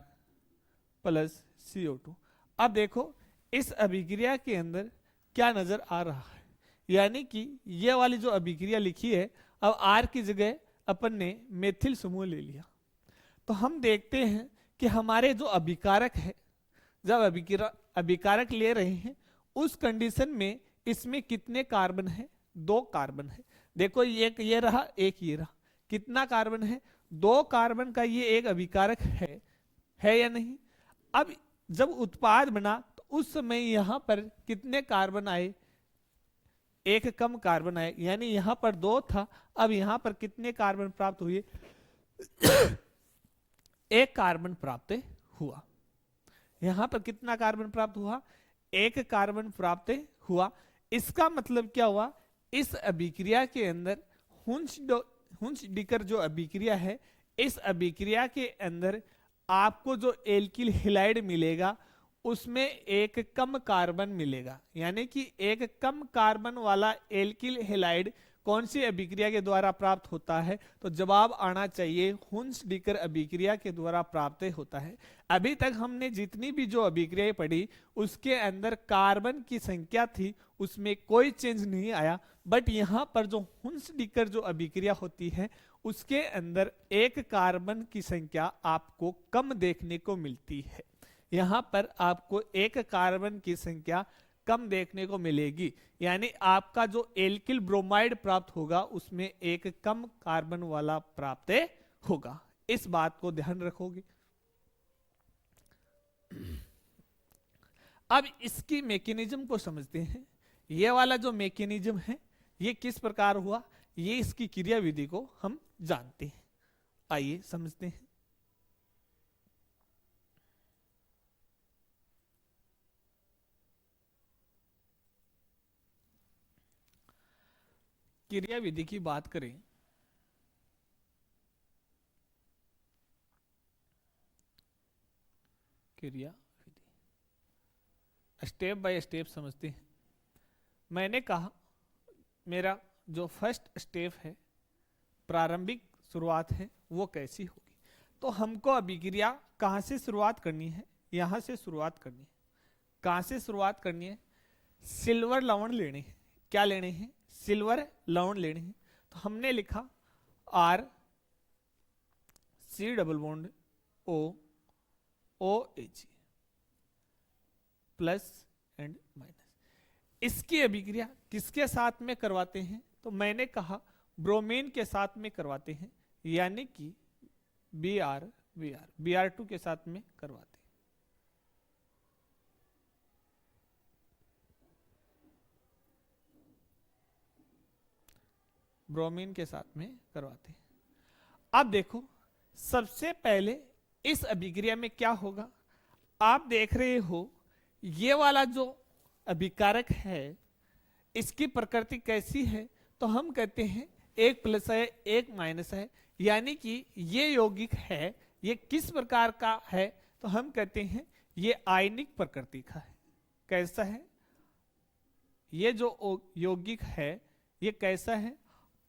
plus CO2। अब देखो इस अभिक्रिया के अंदर क्या नजर आ रहा है, यानी कि ये वाली जो अभिक्रिया लिखी है, अब R की जगह अपन ने मेथिल समूह ले लिया। तो हम देखते हैं कि हमारे जो अभिकारक है, जब अभिकारक ले रहे हैं उस कंडीशन में इसमें कितने कार्बन है, 2 कार्बन है। देखो एक ये रहा, एक ये रहा, कितना कार्बन है, 2 कार्बन का ये एक अभिकारक है या नहीं। अब जब उत्पाद बना तो उस समय यहां पर कितने कार्बन आए, एक कम कार्बन आए, यानी यहां पर 2 था, अब यहां पर कितने कार्बन प्राप्त हुए, 1 कार्बन प्राप्त हुआ। यहां पर कितना कार्बन प्राप्त हुआ, 1 कार्बन प्राप्त हुआ। इसका मतलब क्या हुआ, इस अभिक्रिया के अंदर हुंच-डिकर जो अभिक्रिया है, इस अभिक्रिया के अंदर आपको जो एल्किल हैलाइड मिलेगा उसमें एक कम कार्बन मिलेगा। यानी कि एक कम कार्बन वाला एल्किल हैलाइड कौन सी अभिक्रिया के द्वारा प्राप्त होता है, तो जवाब आना चाहिए हुंच-डिकर अभिक्रिया के द्वारा प्राप्त होता है। अभी तक हमने जितनी भी जो अभिक्रियाएं पढ़ी उसके अंदर कार्बन की संख्या थी, उसमें कोई चेंज नहीं आया, बट यहाँ पर जो हुंच-डिकर जो अभिक्रिया होती है उसके अंदर एक कार्बन की संख्या आपको कम देखने को मिलती है। यहाँ पर आपको एक कार्बन की संख्या कम देखने को मिलेगी, यानी आपका जो एल्किल ब्रोमाइड प्राप्त होगा उसमें एक कम कार्बन वाला प्राप्त होगा, इस बात को ध्यान रखोगे। अब इसकी मैकेनिज्म को समझते हैं। ये वाला जो मैकेनिज्म है ये किस प्रकार हुआ, ये इसकी क्रियाविधि को हम जानते हैं। आइए समझते हैं। क्रियाविधि की बात करें क्रियाविधि, स्टेप बाय स्टेप समझते हैं। मैंने कहा मेरा जो फर्स्ट स्टेप है, प्रारंभिक शुरुआत है, वो कैसी होगी। तो हमको अभिक्रिया कहाँ से शुरुआत करनी है, यहाँ से शुरुआत करनी है। कहाँ से शुरुआत करनी है, सिल्वर लवण लेने हैं। क्या लेने हैं, सिल्वर लवण लेने हैं। तो हमने लिखा R C double bond O O H plus and minus. इसकी अभिक्रिया किसके साथ में करवाते हैं, तो मैंने कहा ब्रोमीन के साथ में करवाते हैं, यानी कि Br2 के साथ में करवाते हैं। ब्रोमीन के साथ में करवाते हैं। अब देखो सबसे पहले इस अभिक्रिया में क्या होगा, आप देख रहे हो ये वाला जो अभिकारक है इसकी प्रकृति कैसी है, तो हम कहते हैं एक प्लस है एक माइनस है, यानी कि ये यौगिक है, ये किस प्रकार का है, तो हम कहते हैं ये आयनिक प्रकृति का है। कैसा है, ये जो यौगिक है ये कैसा है,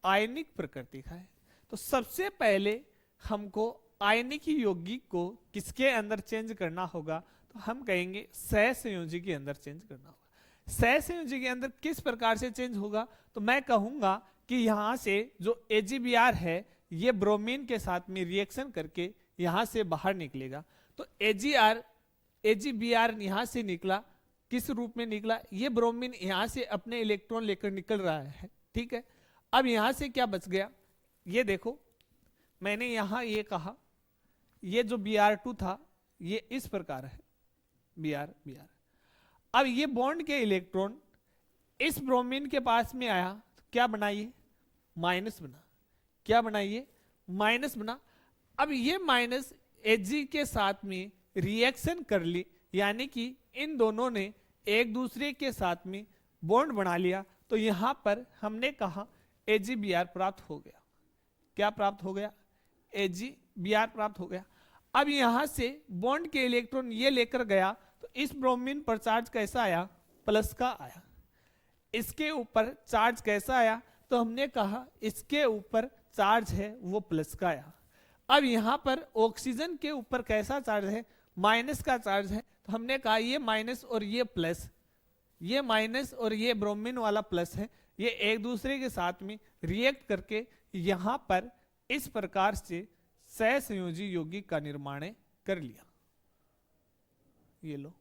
आयनिक प्रकृति का है। तो सबसे पहले हमको आयनिक यौगिक को किसके अंदर चेंज करना होगा, तो हम कहेंगे सहसंयोजी के अंदर चेंज करना होगा। सहसंयोजी के अंदर किस प्रकार से चेंज होगा, तो मैं कहूंगा कि यहां से जो AgBr है ये ब्रोमीन के साथ में रिएक्शन करके यहां से बाहर निकलेगा। तो AgBr यहां से निकला, किस रूप में निकला, ये ब्रोमीन यहां से अपने इलेक्ट्रॉन लेकर निकल रहा है, ठीक है। अब यहां से क्या बच गया, ये देखो मैंने यहां ये कहा ये जो Br2 था ये इस प्रकार है Br। अब ये बॉन्ड के इलेक्ट्रॉन इस ब्रोमीन के पास में आया तो क्या बनाइए, माइनस बना। क्या बनाइए, माइनस बना। अब ये माइनस Ag के साथ में रिएक्शन कर ली, यानी कि इन दोनों ने एक दूसरे के साथ में बॉन्ड बना लिया। तो यहां पर हमने कहा AgBr प्राप्त हो गया। क्या प्राप्त हो गया, AgBr प्राप्त हो गया। अब यहां से बॉन्ड के इलेक्ट्रॉन ये लेकर गया तो इस ब्रोमीन पर चार्ज कैसा आया, प्लस का आया। इसके ऊपर चार्ज कैसा आया, तो हमने कहा इसके ऊपर चार्ज है वो प्लस का आया। अब यहां पर ऑक्सीजन के ऊपर कैसा चार्ज है, माइनस का चार्ज है। तो हमने कहा ये माइनस और ये प्लस, ये माइनस और ये ब्रोमीन वाला प्लस है, ये एक दूसरे के साथ में रिएक्ट करके यहां पर इस प्रकार से सहसंयोजी यौगिक का निर्माण कर लिया। ये लो,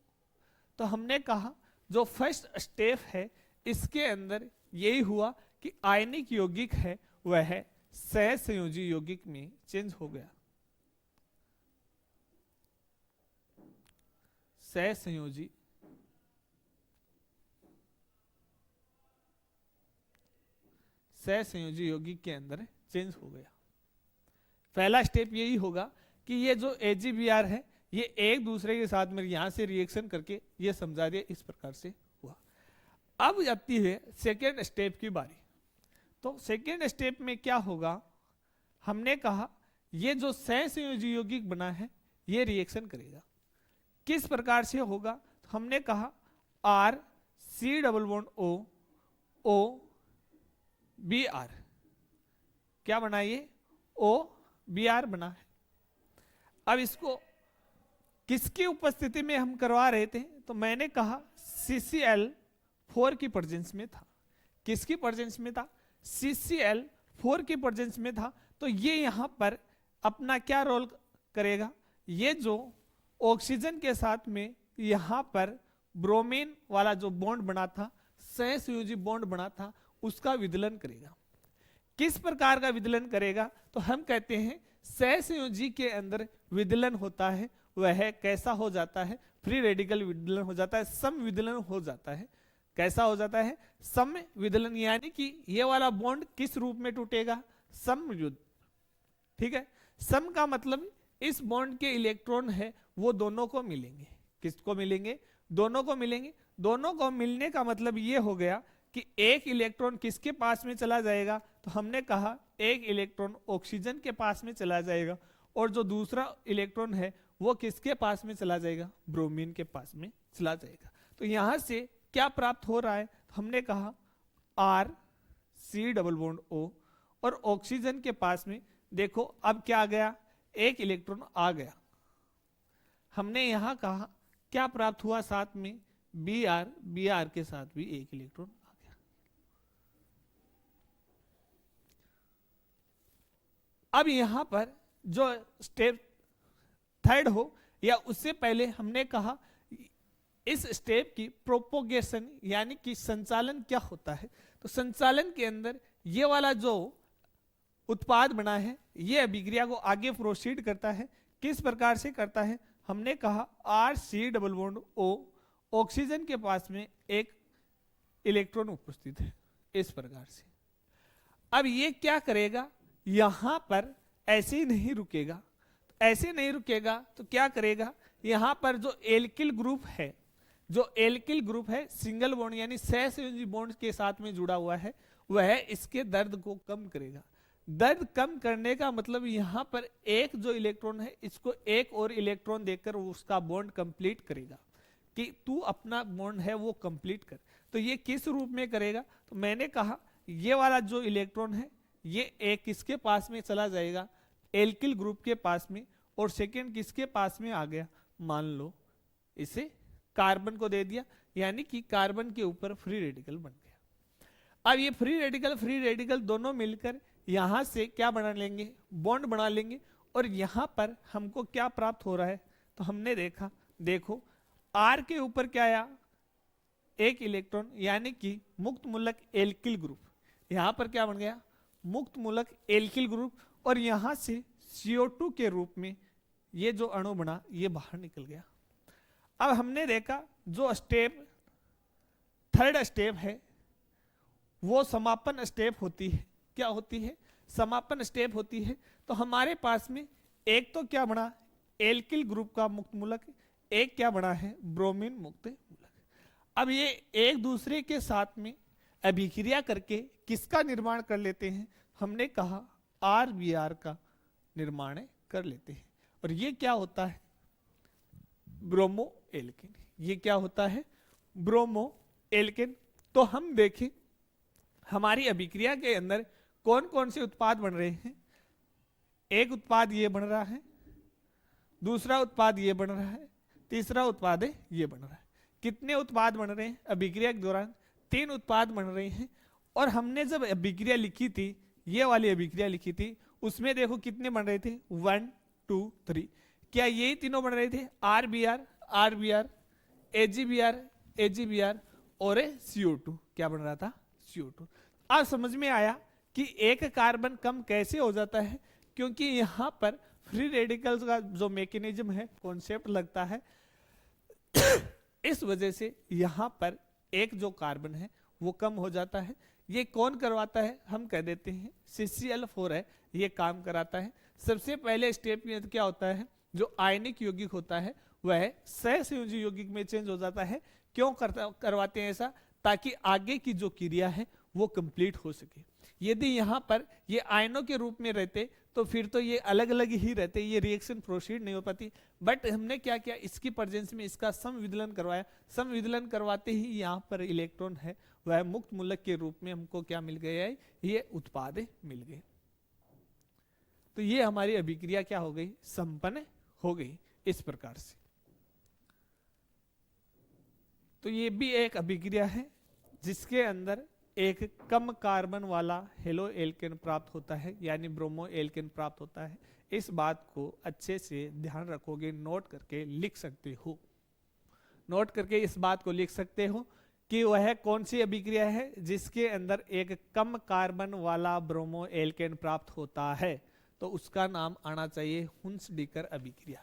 तो हमने कहा जो फर्स्ट स्टेप है इसके अंदर यही हुआ कि आयनिक यौगिक है वह सहसंयोजी यौगिक में चेंज हो गया। सहसंयोजी सहसंयोजी यौगिक के अंदर चेंज हो गया। पहला स्टेप यही होगा कि ये जो AgBr है ये एक दूसरे के साथ में यहां से रिएक्शन करके ये समझा दिया, इस प्रकार से हुआ। अब आती है सेकेंड स्टेप की बारी। तो सेकेंड स्टेप में क्या होगा, हमने कहा ये जो सहसंयोजी यौगिक बना है ये रिएक्शन करेगा। किस प्रकार से होगा, तो हमने कहा R C double bond O Br, क्या बना ये OBr बना है। अब इसको किसकी उपस्थिति में हम करवा रहे थे, तो मैंने कहा CCl4 की प्रेजेंस में था। किसकी प्रेजेंस में था, CCl4 की प्रेजेंस में था। तो ये यहां पर अपना क्या रोल करेगा, ये जो ऑक्सीजन के साथ में यहां पर ब्रोमीन वाला जो बॉन्ड बना था, सहसंयोजी बॉन्ड बना था, उसका विदलन करेगा। किस प्रकार का विदलन करेगा, तो हम कहते हैं सहसंयोजी के अंदर विदलन होता है वह कैसा हो जाता है, फ्री रेडिकल विदलन हो जाता है, सम विदलन हो जाता है। कैसा हो जाता है, सम विदलन, यानी कि ये वाला बॉन्ड किस रूप में टूटेगा, सम युद्ध। ठीक है, सम का मतलब इस बॉन्ड के इलेक्ट्रॉन है वो दोनों को मिलेंगे। किसको मिलेंगे, दोनों को मिलेंगे। दोनों को मिलने का मतलब ये हो गया कि एक इलेक्ट्रॉन किसके पास में चला जाएगा, तो हमने कहा एक इलेक्ट्रॉन ऑक्सीजन के पास में चला जाएगा, और जो दूसरा इलेक्ट्रॉन है वो किसके पास में चला जाएगा, ब्रोमीन के पास में चला जाएगा। तो यहां से क्या प्राप्त हो रहा है, हमने कहा R C double bond O, और ऑक्सीजन के पास में देखो अब क्या आ गया, एक इलेक्ट्रॉन आ गया। हमने यहां कहा क्या प्राप्त हुआ, साथ में बी आर के साथ भी एक इलेक्ट्रॉन आ गया। अब यहां पर जो स्टेप थर्ड हो या उससे पहले हमने कहा इस स्टेप की प्रोपोगेशन यानी कि संचालन क्या होता है। तो संचालन के अंदर ये वाला जो उत्पाद बना है ये अभिक्रिया को आगे प्रोसीड करता है। किस प्रकार से करता है, हमने कहा R C double bond O, oxygen के पास में एक इलेक्ट्रॉन उपस्थित है इस प्रकार से। अब ये क्या करेगा, यहां पर ऐसे ही नहीं रुकेगा, ऐसे नहीं रुकेगा तो क्या करेगा, यहां पर जो एल्किल ग्रुप है, जो एल्किल ग्रुप है सिंगल बॉन्ड यानी सहसंयोजी बॉन्ड के साथ में जुड़ा हुआ है, वह इसके दर्द को कम करेगा। दर्द कम करने का मतलब यहां पर एक जो इलेक्ट्रॉन है इसको एक और इलेक्ट्रॉन देकर उसका बॉन्ड कंप्लीट करेगा कि तू अपना बॉन्ड है वो कंप्लीट कर। तो ये किस रूप में करेगा, तो मैंने कहा ये वाला जो इलेक्ट्रॉन है ये एक किसके पास में चला जाएगा, एल्किल ग्रुप के पास में, और सेकेंड किसके पास में आ गया, मान लो इसे कार्बन को दे दिया, यानी कि कार्बन के ऊपर फ्री रेडिकल बन गया। अब ये फ्री रेडिकल दोनों मिलकर यहां से क्या बना लेंगे, बॉन्ड बना लेंगे, और यहां पर हमको क्या प्राप्त हो रहा है, तो हमने देखा, देखो आर के ऊपर क्या आया, एक इलेक्ट्रॉन यानी कि मुक्त मूलक एल्किल ग्रुप, यहां पर क्या बन गया, मुक्त मूलक एल्किल ग्रुप, और यहां से CO2 के रूप में ये जो अणु बना ये बाहर निकल गया। अब हमने देखा जो स्टेप थर्ड स्टेप है वो समापन स्टेप होती है। क्या होती है, समापन स्टेप होती है। तो हमारे पास में एक तो क्या बना, एल्किल ग्रुप का मुक्त मूलक, एक क्या बना है, ब्रोमीन मुक्त मूलक। अब ये एक दूसरे के साथ में अभिक्रिया करके किसका निर्माण कर लेते हैं, हमने कहा RBr का निर्माण कर लेते हैं, और ये क्या होता है, ब्रोमो एल्केन। ये क्या होता है, ब्रोमो एल्केन। तो हम देखें हमारी अभिक्रिया के अंदर कौन कौन से उत्पाद बन रहे हैं। एक उत्पाद ये बन रहा है, दूसरा उत्पाद ये बन रहा है, तीसरा उत्पाद है ये बन रहा है। कितने उत्पाद बन रहे हैं अभिक्रिया के दौरान, 3 उत्पाद बन रहे हैं। और हमने जब अभिक्रिया लिखी थी, ये वाली अभिक्रिया लिखी थी, उसमें देखो कितने बन रहे थे, 1 2 3। क्या यही तीनों बन रहे थे, RBr, AgBr और CO2। क्या बन रहा था, CO2। आज समझ में आया कि एक कार्बन कम कैसे हो जाता है, क्योंकि यहां पर फ्री रेडिकल्स का जो मैकेनिज्म है, कॉन्सेप्ट लगता है। इस वजह से यहां पर एक जो कार्बन है वो कम हो जाता है। ये कौन करवाता है, हम कह देते हैं CCl4 है, ये काम कराता है। सबसे पहले स्टेप में क्या होता है, जो आयनिक यौगिक होता है वह सहसंयोजी यौगिक में चेंज हो जाता है। क्यों करवाते हैं ऐसा, ताकि आगे की जो क्रिया है वो कंप्लीट हो सके। यदि यहां पर ये आयनों के रूप में रहते तो फिर तो ये अलग अलग ही रहते, ये रिएक्शन प्रोसीड नहीं हो पाती। बट हमने क्या किया, इसकी प्रेजेंस में इसका समविदलन करवाया। समविदलन करवाते ही यहाँ पर इलेक्ट्रॉन है वह मुक्त मूलक के रूप में हमको क्या मिल गया है, ये उत्पाद मिल गए। तो ये हमारी अभिक्रिया क्या हो गई, संपन्न हो गई इस प्रकार से। तो ये भी एक अभिक्रिया है जिसके अंदर एक कम कार्बन वाला हेलो एल्केन प्राप्त होता है, यानी ब्रोमो एल्केन प्राप्त होता है। इस बात को अच्छे से ध्यान रखोगे, नोट करके लिख सकते हो। नोट करके इस बात को लिख सकते हो कि वह कौन सी अभिक्रिया है जिसके अंदर एक कम कार्बन वाला ब्रोमो एल्केन प्राप्त होता है। तो उसका नाम आना चाहिए हुन्स-डीकर अभिक्रिया।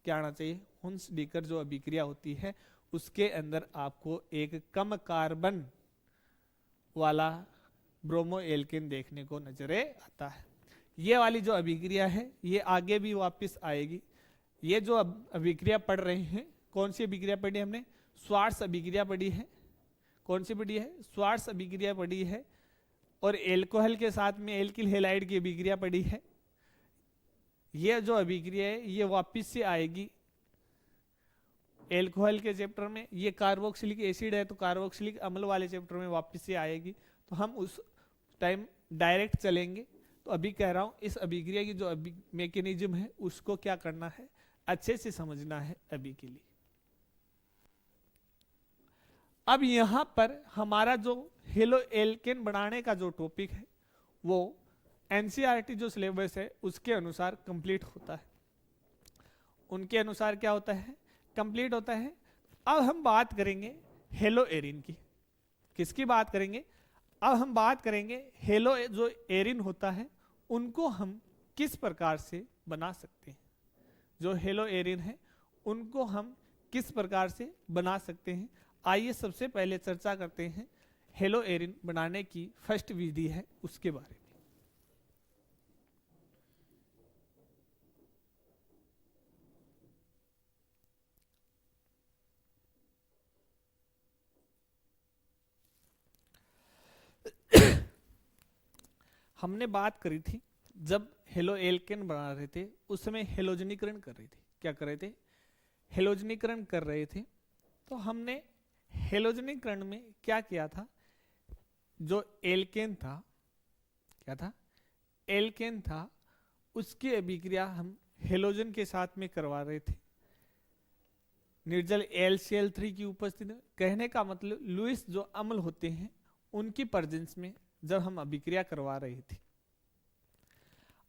क्या आना चाहिए? हुन्स-डीकर जो अभिक्रिया होती है उसके अंदर आपको एक कम कार्बन वाला ब्रोमो एल्केन देखने को नजरे आता है। ये वाली जो अभिक्रिया है ये आगे भी वापस आएगी। ये जो अभिक्रिया पढ़ रहे हैं, कौन सी अभिक्रिया पढ़ी हमने? स्वार्ट्स अभिक्रिया पढ़ी है। कौन सी पढ़ी है? स्वार्ट्स अभिक्रिया पढ़ी है। और एल्कोहल के साथ में एल्किल हैलाइड की अभिक्रिया पढ़ी है। ये जो अभिक्रिया है ये वापस से आएगी एल्कोहल के चैप्टर में। ये कार्बोक्सिलिक एसिड है तो कार्बोक्सिलिक अम्ल वाले चैप्टर में वापस से आएगी, तो हम उस टाइम डायरेक्ट चलेंगे। तो अभी कह रहा हूं इस अभिक्रिया की जो मैकेनिज्म है उसको क्या करना है, अच्छे से समझना है अभी के लिए। अब यहां पर हमारा जो हेलो एल्केन बनाने का जो टॉपिक है वो एनसीईआरटी जो सिलेबस है उसके अनुसार कंप्लीट होता है। उनके अनुसार क्या होता है? कंप्लीट होता है। अब हम बात करेंगे हेलो एरिन की। किसकी बात करेंगे? अब हम बात करेंगे हेलो जो एरिन होता है उनको हम किस प्रकार से बना सकते हैं। जो हेलो एरिन है उनको हम किस प्रकार से बना सकते हैं। आइए सबसे पहले चर्चा करते हैं हेलो एरिन बनाने की फर्स्ट विधि है उसके बारे में। हमने बात करी थी जब हेलो एल्केन बना रहे थे उस समय हेलोजनीकरण कर रहे थे। क्या कर रहे थे? हेलोजनीकरण कर रहे थे। तो हमने हेलोजनीकरण में क्या किया था? जो एल्केन था, क्या था? एल्केन था, उसकी अभिक्रिया हम हेलोजन के साथ में करवा रहे थे निर्जल LCl3 की उपस्थिति में। कहने का मतलब लुईस जो अम्ल होते हैं उनकी प्रेजेंस में जब हम अभिक्रिया करवा रहे थे।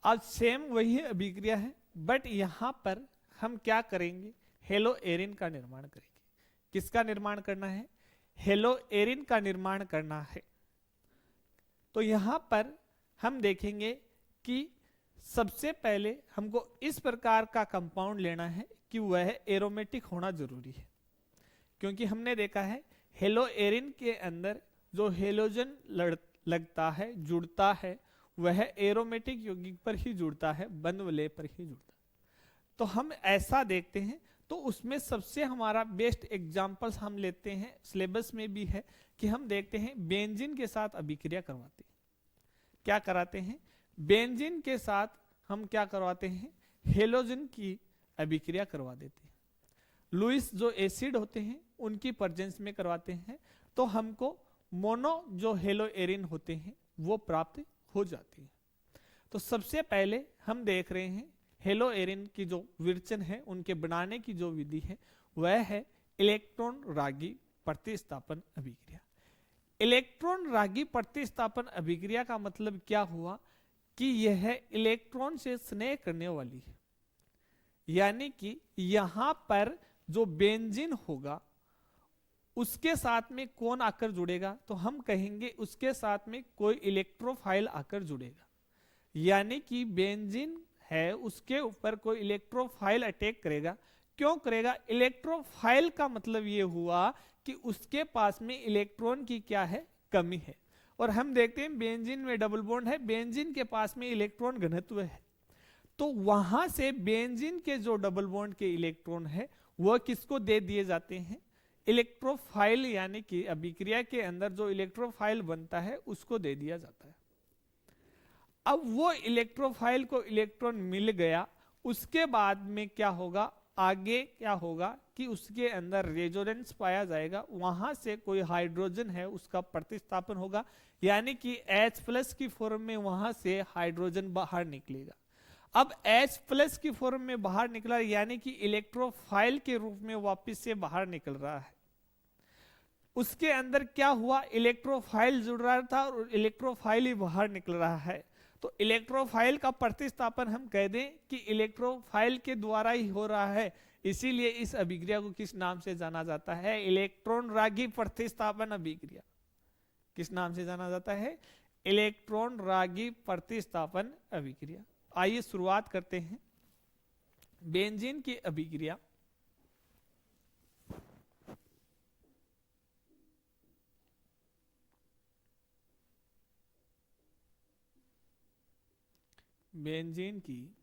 अब सेम वही अभिक्रिया है बट यहां पर हम क्या करेंगे? हेलो एरिन का निर्माण करेंगे। किसका निर्माण करना है? हेलो एरिन का निर्माण करना है। तो यहां पर हम देखेंगे कि सबसे पहले हमको इस प्रकार का कंपाउंड लेना है कि वह एरोमेटिक होना जरूरी है, क्योंकि हमने देखा है हेलो एरिन के अंदर जो हेलोजन लगता है, जुड़ता है, वह एरोमेटिक यौगिक पर ही जुड़ता है, बंध वलय पर ही जुड़ता है। तो हम ऐसा देखते हैं। तो उसमें सबसे हमारा बेस्ट एग्जांपल्स हम लेते हैं, सिलेबस में भी है कि हम देखते हैं बेंजीन के साथ अभिक्रिया करवाते हैं। क्या कराते हैं? बेंजीन के साथ हम क्या करवाते हैं? हेलोजन की अभिक्रिया करवा देते हैं। लुईस जो एसिड होते हैं उनकी प्रेजेंस में करवाते हैं तो हमको मोनो जो हेलो एरिन होते हैं वो प्राप्त हो जाती है। तो सबसे पहले हम देख रहे हैं हेलो एरिन की जो विरचन है उनके बनाने की जो विधि है वह है इलेक्ट्रॉन रागी प्रतिस्थापन अभिक्रिया। इलेक्ट्रॉन रागी प्रतिस्थापन अभिक्रिया का मतलब क्या हुआ कि यह इलेक्ट्रॉन से स्नेह करने वाली है, यानी कि यहां पर जो बेंजीन होगा उसके साथ में कौन आकर जुड़ेगा? तो हम कहेंगे उसके साथ में कोई इलेक्ट्रोफाइल आकर जुड़ेगा, यानी कि बेंजीन है उसके ऊपर कोई इलेक्ट्रोफाइल अटैक करेगा। क्यों करेगा? इलेक्ट्रोफाइल का मतलब ये हुआ कि उसके पास में इलेक्ट्रॉन की क्या है? कमी है। और हम देखते हैं बेंजीन में डबल बॉन्ड है, बेंजीन के पास में इलेक्ट्रॉन घनत्व है, तो वहां से बेंजीन के जो डबल बॉन्ड के इलेक्ट्रॉन है वह किसको दे दिए जाते हैं? इलेक्ट्रोफाइल, यानी कि अभिक्रिया के अंदर जो इलेक्ट्रोफाइल बनता है उसको दे दिया जाता है। अब वो इलेक्ट्रोफाइल को इलेक्ट्रॉन मिल गया, उसके बाद में क्या होगा? आगे क्या होगा कि उसके अंदर रेजोनेंस पाया जाएगा, वहां से कोई हाइड्रोजन है उसका प्रतिस्थापन होगा, यानी कि H+ की फॉर्म में वहां से हाइड्रोजन बाहर निकलेगा। अब H+ की फॉर्म में बाहर निकला यानी कि इलेक्ट्रोफाइल के रूप में वापस से बाहर निकल रहा है। उसके अंदर क्या हुआ? इलेक्ट्रोफाइल जुड़ रहा था और इलेक्ट्रोफाइल ही बाहर निकल रहा है। तो इलेक्ट्रोफाइल का प्रतिस्थापन हम कह दें कि इलेक्ट्रोफाइल के द्वारा ही हो रहा है, इसीलिए इस अभिक्रिया को किस नाम से जाना जाता है? इलेक्ट्रॉन रागी प्रतिस्थापन अभिक्रिया। किस नाम से जाना जाता है? इलेक्ट्रॉन रागी प्रतिस्थापन अभिक्रिया। आइए शुरुआत करते हैं। बेंजीन की अभिक्रिया बेंजीन की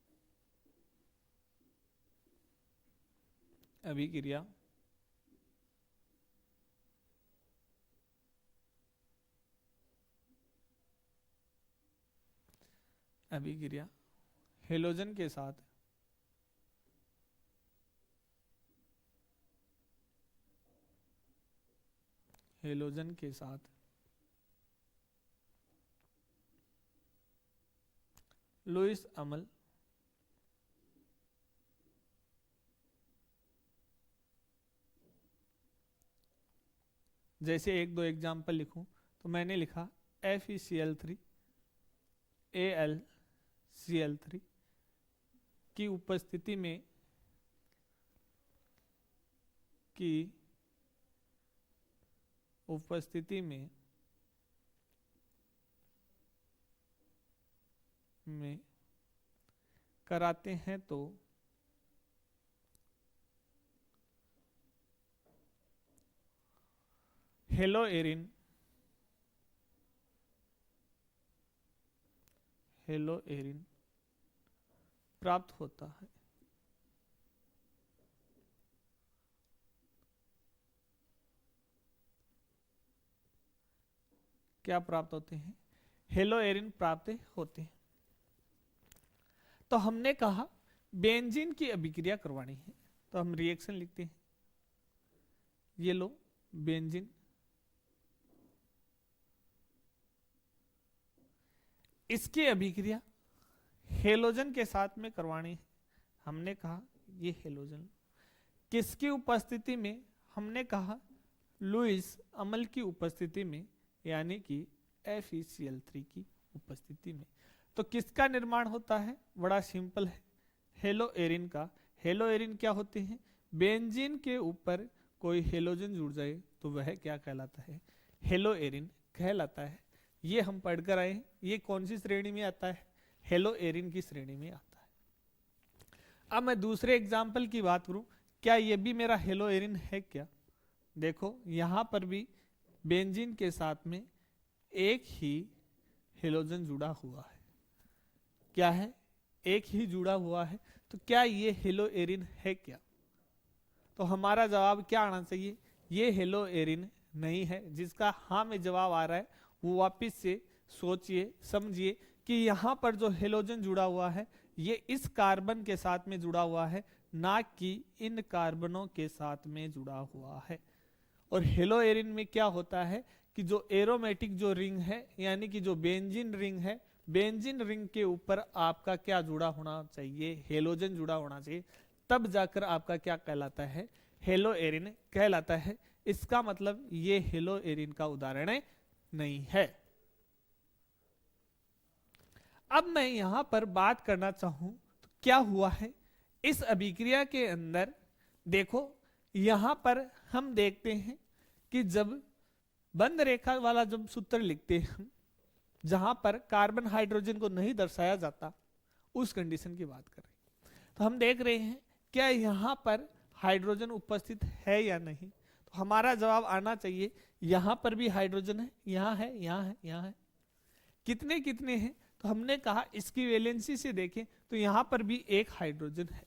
अभिक्रिया अभिक्रिया हेलोजन के साथ लुईस अम्ल जैसे एक दो एग्जाम्पल लिखूं तो मैंने लिखा FeCl3 AlCl3 की उपस्थिति में कराते हैं तो हेलोएरिन प्राप्त होता है। क्या प्राप्त होते हैं? हेलोएरिन प्राप्त होते हैं। तो हमने कहा बेंजीन की अभिक्रिया करवानी है, तो हम रिएक्शन लिखते हैं। ये लो बेंजीन, इसकी अभिक्रिया हेलोजन के साथ में करवानी है। हमने कहा ये हेलोजन किसकी उपस्थिति में? हमने कहा लुईस अम्ल की उपस्थिति में, यानी कि FeCl3 की उपस्थिति में। तो किसका निर्माण होता है? बड़ा सिंपल है, हेलोएरिन का। हेलोएरिन क्या होते हैं? बेंजीन के ऊपर कोई हेलोजन जुड़ जाए तो वह क्या कहलाता है? हेलोएरिन कहलाता है। ये हम पढ़कर आए हैं। ये कौन सी श्रेणी में आता है? हेलोएरिन की श्रेणी में आता है। अब मैं दूसरे एग्जाम्पल की बात करूं, क्या ये भी मेरा हेलोएरिन है क्या? देखो यहां पर भी बेंजीन के साथ में एक ही हेलोजन जुड़ा हुआ है। क्या है? एक ही जुड़ा हुआ है। तो क्या ये हेलोएरिन है क्या? तो हमारा जवाब क्या आना चाहिए? ये हेलोएरिन नहीं है। जिसका हाँ में जवाब आ रहा है वो वापिस से सोचिए, समझिए कि यहां पर जो हेलोजन जुड़ा हुआ है ये इस कार्बन के साथ में जुड़ा हुआ है, ना कि इन कार्बनों के साथ में जुड़ा हुआ है। और हेलोएरिन में क्या होता है कि जो एरोमेटिक जो रिंग है, यानी कि जो बेंजीन रिंग है, बेंजीन रिंग के ऊपर आपका क्या जुड़ा होना चाहिए? हेलोजन जुड़ा होना चाहिए। तब जाकर आपका क्या कहलाता है? हेलोएरिन कहलाता है। इसका मतलब ये हेलोएरिन का उदाहरण नहीं है। अब मैं यहां पर बात करना चाहूं तो क्या हुआ है इस अभिक्रिया के अंदर। देखो यहां पर हम देखते हैं कि जब बंद रेखा वाला जब सूत्र लिखते हैं हम, जहां पर कार्बन हाइड्रोजन को नहीं दर्शाया जाता, उस कंडीशन की बात कर रहे हैं। तो हम देख रहे हैं क्या यहां पर हाइड्रोजन उपस्थित है या नहीं? तो हमारा जवाब आना चाहिए यहां पर भी हाइड्रोजन है, यहां है, यहां है, यहां है। कितने कितने हैं? तो हमने कहा इसकी वैलेंसी से देखें तो यहां पर भी एक हाइड्रोजन है।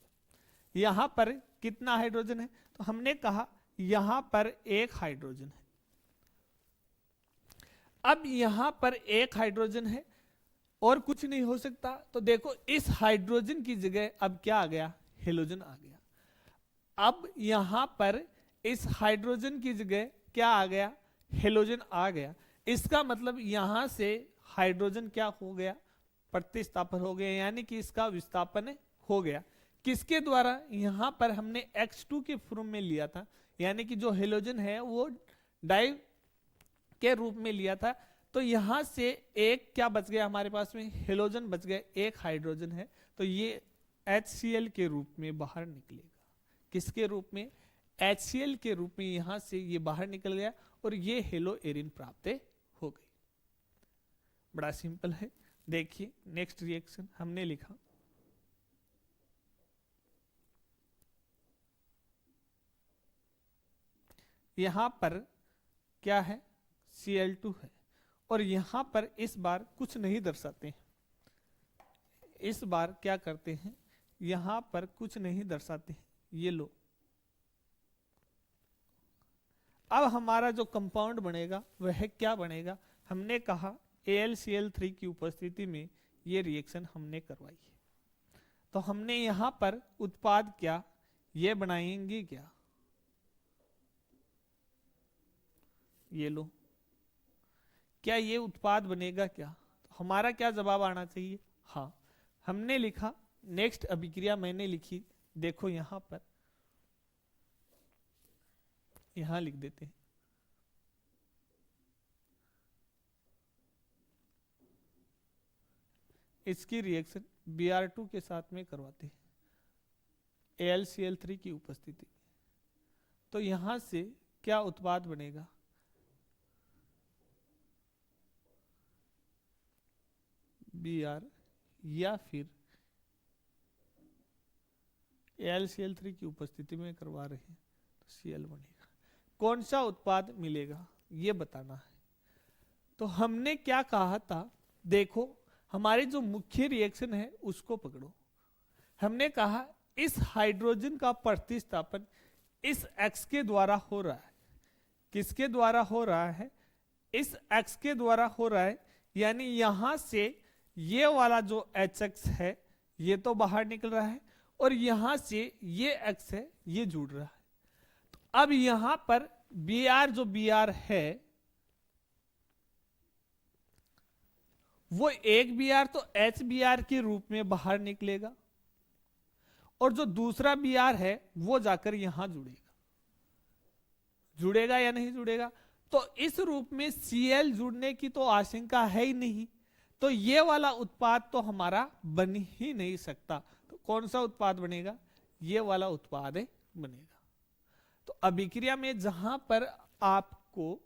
यहां पर कितना हाइड्रोजन है? तो हमने कहा यहां पर एक हाइड्रोजन है। अब यहां पर एक हाइड्रोजन है और कुछ नहीं हो सकता। तो देखो इस हाइड्रोजन की जगह अब क्या आ गया? हेलोजन आ गया। अब यहां पर इस हाइड्रोजन की जगह क्या आ गया? हेलोजन आ गया। इसका मतलब यहां से हाइड्रोजन क्या हो गया? प्रतिस्थापन हो गया, यानी कि इसका विस्थापन हो गया। किसके द्वारा? यहां पर हमने X2 के फॉर्म में लिया था, यानी कि जो हेलोजन है वो डाई के रूप में लिया था। तो यहां से एक क्या बच गया हमारे पास में? हेलोजन बच गए, एक हाइड्रोजन है। तो ये HCl के रूप में बाहर निकलेगा। किसके रूप में? HCl के रूप में यहां से ये बाहर निकल गया और ये हेलोएरिन प्राप्त हो गई। बड़ा सिंपल है। देखिए नेक्स्ट रिएक्शन हमने लिखा यहां पर क्या है, Cl2 है, और यहां पर इस बार कुछ नहीं दर्शाते हैं, इस बार क्या करते हैं, यहां पर कुछ नहीं दर्शाते हैं, ये लो। अब हमारा जो कंपाउंड बनेगा वह क्या बनेगा, हमने कहा AlCl3 की उपस्थिति में ये रिएक्शन हमने करवाई है, तो हमने यहां पर उत्पाद क्या ये बनाएंगे क्या, ये लो, क्या ये उत्पाद बनेगा क्या, तो हमारा क्या जवाब आना चाहिए, हाँ। हमने लिखा नेक्स्ट अभिक्रिया मैंने लिखी, देखो यहां पर, यहां लिख देते हैं, इसकी रिएक्शन Br2 के साथ में करवाते हैं AlCl3 की उपस्थिति में, तो यहां से क्या उत्पाद बनेगा, Br या फिर AlCl3 की उपस्थिति में करवा रहे हैं तो Cl बनेगा, कौन सा उत्पाद मिलेगा ये बताना है। तो हमने क्या कहा था, देखो हमारी जो मुख्य रिएक्शन है उसको पकड़ो, हमने कहा इस हाइड्रोजन का प्रतिस्थापन इस X के द्वारा हो रहा है, किसके द्वारा हो रहा है, इस X के द्वारा हो रहा है, यानी यहां से ये वाला जो HX है ये तो बाहर निकल रहा है, और यहां से ये X है ये जुड़ रहा है, तो अब यहां पर Br जो Br है वो एक Br तो HBr के रूप में बाहर निकलेगा, और जो दूसरा Br है वो जाकर यहां जुड़ेगा, जुड़ेगा या नहीं जुड़ेगा, तो इस रूप में Cl जुड़ने की तो आशंका है ही नहीं, तो ये वाला उत्पाद तो हमारा बन ही नहीं सकता, तो कौन सा उत्पाद बनेगा, ये वाला उत्पाद बनेगा। तो अभिक्रिया में जहां पर आपको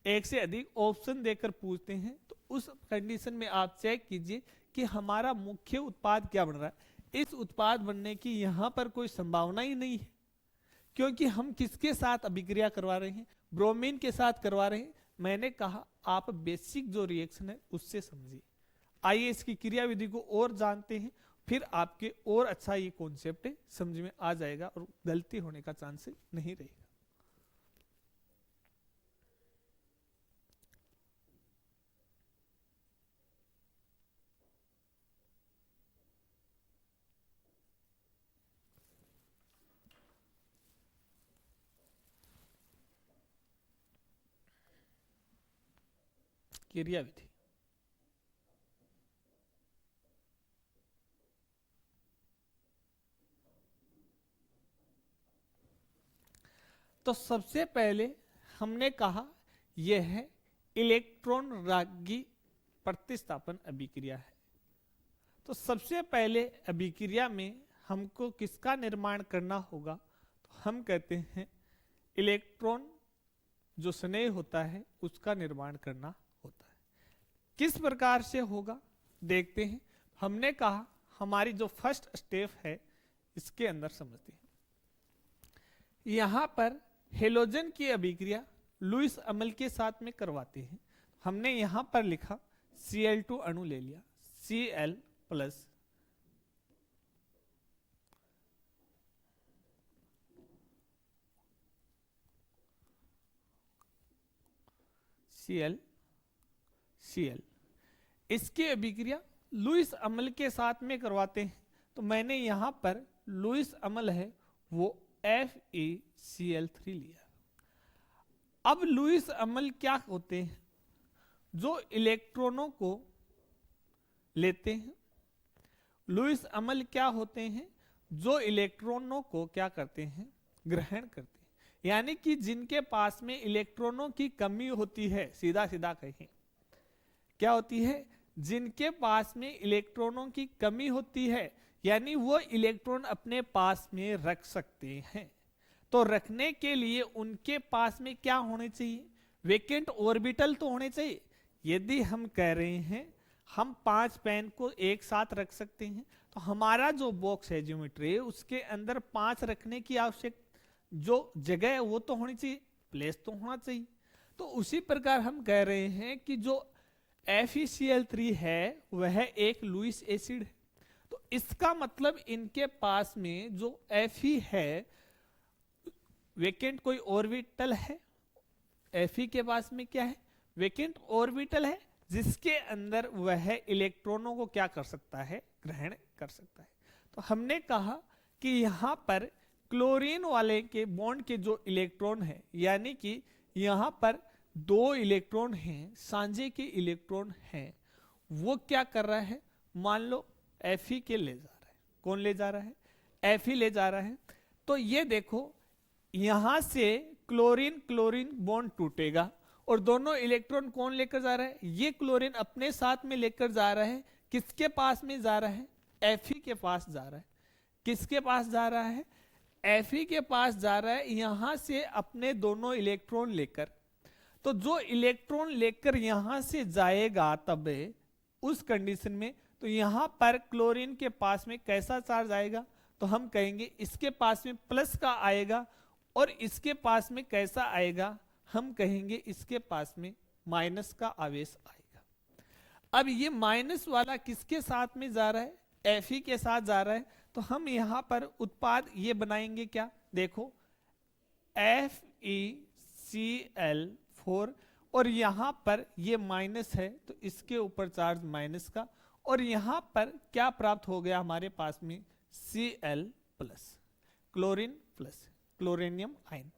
एक से अधिक ऑप्शन देकर पूछते हैं तो उस कंडीशन में आप चेक कीजिए कि हमारा मुख्य उत्पाद क्या बन रहा है, इस उत्पाद बनने की यहां पर कोई संभावना ही नहीं है, क्योंकि हम किसके साथ अभिक्रिया करवा रहे हैं, ब्रोमीन के साथ करवा रहे हैं। मैंने कहा आप बेसिक जो रिएक्शन है उससे समझिए, आइए इसकी क्रियाविधि को और जानते हैं, फिर आपके और अच्छा ये कॉन्सेप्ट समझ में आ जाएगा और गलती होने का चांस नहीं रहेगा। क्रियाविधि, तो सबसे पहले हमने कहा यह है इलेक्ट्रॉन रागी प्रतिस्थापन अभिक्रिया है। तो सबसे पहले अभिक्रिया में हमको किसका निर्माण करना होगा, तो हम कहते हैं इलेक्ट्रॉन जो स्नेह होता है उसका निर्माण करना होता है। किस प्रकार से होगा देखते हैं। हमने कहा हमारी जो फर्स्ट स्टेप है इसके अंदर समझते हैं। यहां पर हेलोजन की अभिक्रिया लुईस अम्ल के साथ में करवाते हैं। हमने यहां पर लिखा Cl2 अणु ले लिया, Cl प्लस Cl, इसकी अभिक्रिया लुईस अम्ल के साथ में करवाते हैं। तो मैंने यहां पर लुईस अम्ल है वो FeCl3 लिया। अब लुईस अम्ल क्या होते हैं, जो इलेक्ट्रॉनों को लेते हैं। लुईस अम्ल क्या होते हैं, जो इलेक्ट्रॉनों को क्या करते हैं, ग्रहण करते हैं। यानी कि जिनके पास में इलेक्ट्रॉनों की कमी होती है, सीधा सीधा कहें क्या होती है, जिनके पास में इलेक्ट्रॉनों की कमी होती है, यानी वो इलेक्ट्रॉन अपने पास में रख सकते हैं। तो रखने के लिए उनके पास में क्या होने चाहिए, वेकेंट ऑर्बिटल तो होने चाहिए। यदि हम कह रहे हैं हम 5 पेन को एक साथ रख सकते हैं, तो हमारा जो बॉक्स है ज्योमेट्री उसके अंदर 5 रखने की आवश्यक जो जगह है वो तो होनी चाहिए। प्लेस तो होना चाहिए। तो उसी प्रकार हम कह रहे हैं कि जो FeCl3 है वह एक लुईस एसिड है। तो इसका मतलब इनके पास में जो Fe है, वेकेंट कोई ऑर्बिटल है, Fe के पास में क्या है, वेकेंट ऑर्बिटल है, जिसके अंदर वह इलेक्ट्रॉनों को क्या कर सकता है, ग्रहण कर सकता है। तो हमने कहा कि यहां पर क्लोरीन वाले के बॉन्ड के जो इलेक्ट्रॉन है, यानी कि यहां पर 2 इलेक्ट्रॉन हैं, सांझे के इलेक्ट्रॉन हैं, वो क्या कर रहा है, मान लो Fe के ले जा रहा है। कौन ले जा रहा है, Fe ले जा रहा है। तो ये देखो यहां से क्लोरीन क्लोरीन बॉन्ड टूटेगा और दोनों इलेक्ट्रॉन कौन लेकर जा रहा है, ये क्लोरीन अपने साथ में लेकर जा रहा है। किसके पास में जा रहा है, Fe के पास जा रहा है। किसके पास जा रहा है, Fe के पास जा रहा है, यहां से अपने दोनों इलेक्ट्रॉन लेकर। तो जो इलेक्ट्रॉन लेकर यहां से जाएगा तब उस कंडीशन में, तो यहां पर क्लोरीन के पास में कैसा चार्ज आएगा, तो हम कहेंगे इसके पास में प्लस का आएगा, और इसके पास में कैसा आएगा, हम कहेंगे इसके पास में माइनस का आवेश आएगा। अब ये माइनस वाला किसके साथ में जा रहा है, Fe के साथ जा रहा है। तो हम यहां पर उत्पाद ये बनाएंगे क्या, देखो FeCl4, और यहां पर ये माइनस है तो इसके ऊपर चार्ज माइनस का, और यहां पर क्या प्राप्त हो गया हमारे पास में, Cl plus, chlorine plus chloronium ion.